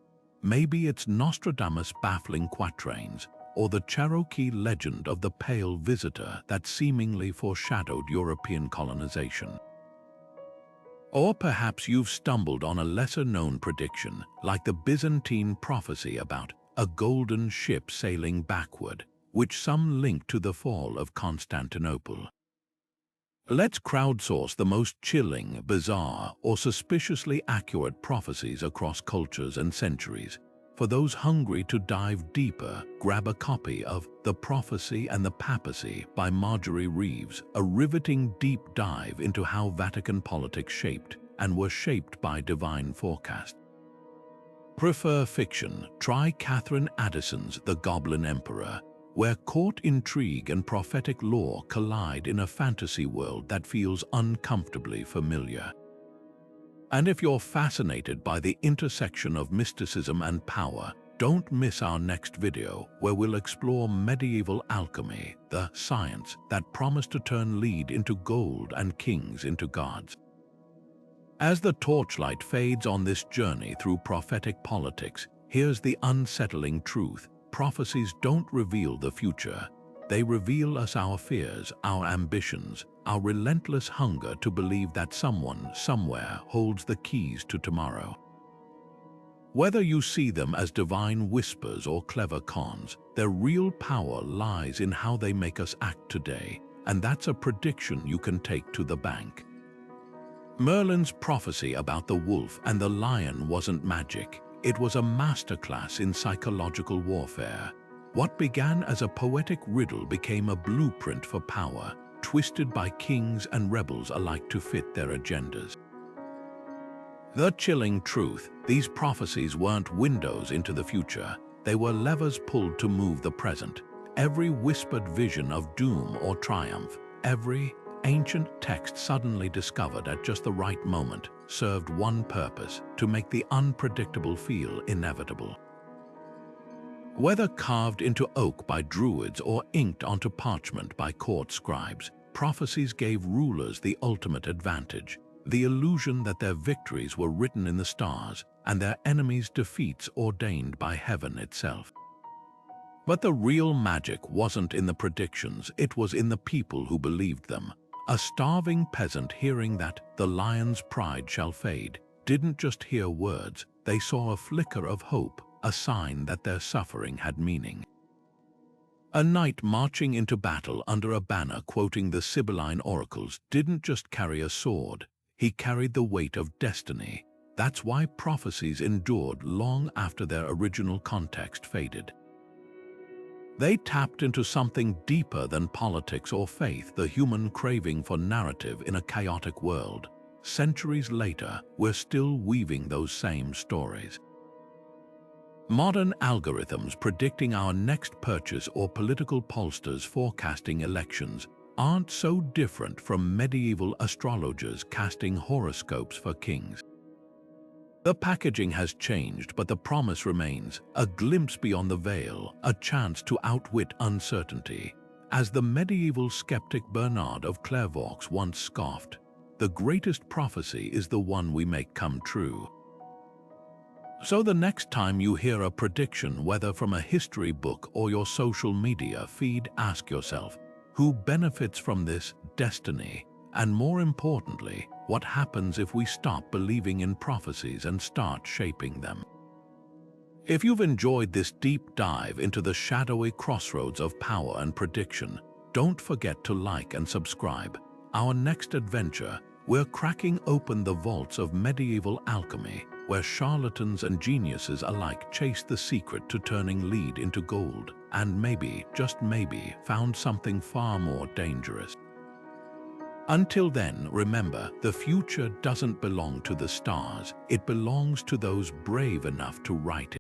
Maybe it's Nostradamus' baffling quatrains, or the Cherokee legend of the Pale Visitor that seemingly foreshadowed European colonization. Or perhaps you've stumbled on a lesser-known prediction, like the Byzantine prophecy about a golden ship sailing backward, which some link to the fall of Constantinople. Let's crowdsource the most chilling, bizarre, or suspiciously accurate prophecies across cultures and centuries. For those hungry to dive deeper, grab a copy of The Prophecy and the Papacy by Marjorie Reeves, a riveting deep dive into how Vatican politics shaped and were shaped by divine forecast. Prefer fiction? Try Catherine Addison's The Goblin Emperor, where court intrigue and prophetic lore collide in a fantasy world that feels uncomfortably familiar. And if you're fascinated by the intersection of mysticism and power, don't miss our next video, where we'll explore medieval alchemy, the science that promised to turn lead into gold and kings into gods. As the torchlight fades on this journey through prophetic politics, here's the unsettling truth: prophecies don't reveal the future. They reveal us our fears, our ambitions, our relentless hunger to believe that someone, somewhere, holds the keys to tomorrow. Whether you see them as divine whispers or clever cons, their real power lies in how they make us act today, and that's a prediction you can take to the bank. Merlin's prophecy about the wolf and the lion wasn't magic. It was a masterclass in psychological warfare. What began as a poetic riddle became a blueprint for power, twisted by kings and rebels alike to fit their agendas. The chilling truth: these prophecies weren't windows into the future. They were levers pulled to move the present. Every whispered vision of doom or triumph, every ancient text suddenly discovered at just the right moment served one purpose: to make the unpredictable feel inevitable. Whether carved into oak by druids or inked onto parchment by court scribes, prophecies gave rulers the ultimate advantage: the illusion that their victories were written in the stars and their enemies' defeats ordained by heaven itself. But the real magic wasn't in the predictions, it was in the people who believed them. A starving peasant hearing that "the lion's pride shall fade" didn't just hear words, they saw a flicker of hope, a sign that their suffering had meaning. A knight marching into battle under a banner quoting the Sibylline oracles didn't just carry a sword, he carried the weight of destiny. That's why prophecies endured long after their original context faded. They tapped into something deeper than politics or faith, the human craving for narrative in a chaotic world. Centuries later, we're still weaving those same stories. Modern algorithms predicting our next purchase or political pollsters forecasting elections aren't so different from medieval astrologers casting horoscopes for kings. The packaging has changed, but the promise remains: a glimpse beyond the veil, a chance to outwit uncertainty. As the medieval skeptic Bernard of Clairvaux once scoffed, "The greatest prophecy is the one we make come true." So the next time you hear a prediction, whether from a history book or your social media feed, ask yourself, who benefits from this destiny? And more importantly, what happens if we stop believing in prophecies and start shaping them? If you've enjoyed this deep dive into the shadowy crossroads of power and prediction, don't forget to like and subscribe. Our next adventure, we're cracking open the vaults of medieval alchemy, where charlatans and geniuses alike chased the secret to turning lead into gold, and maybe, just maybe, found something far more dangerous. Until then, remember, the future doesn't belong to the stars, it belongs to those brave enough to write it.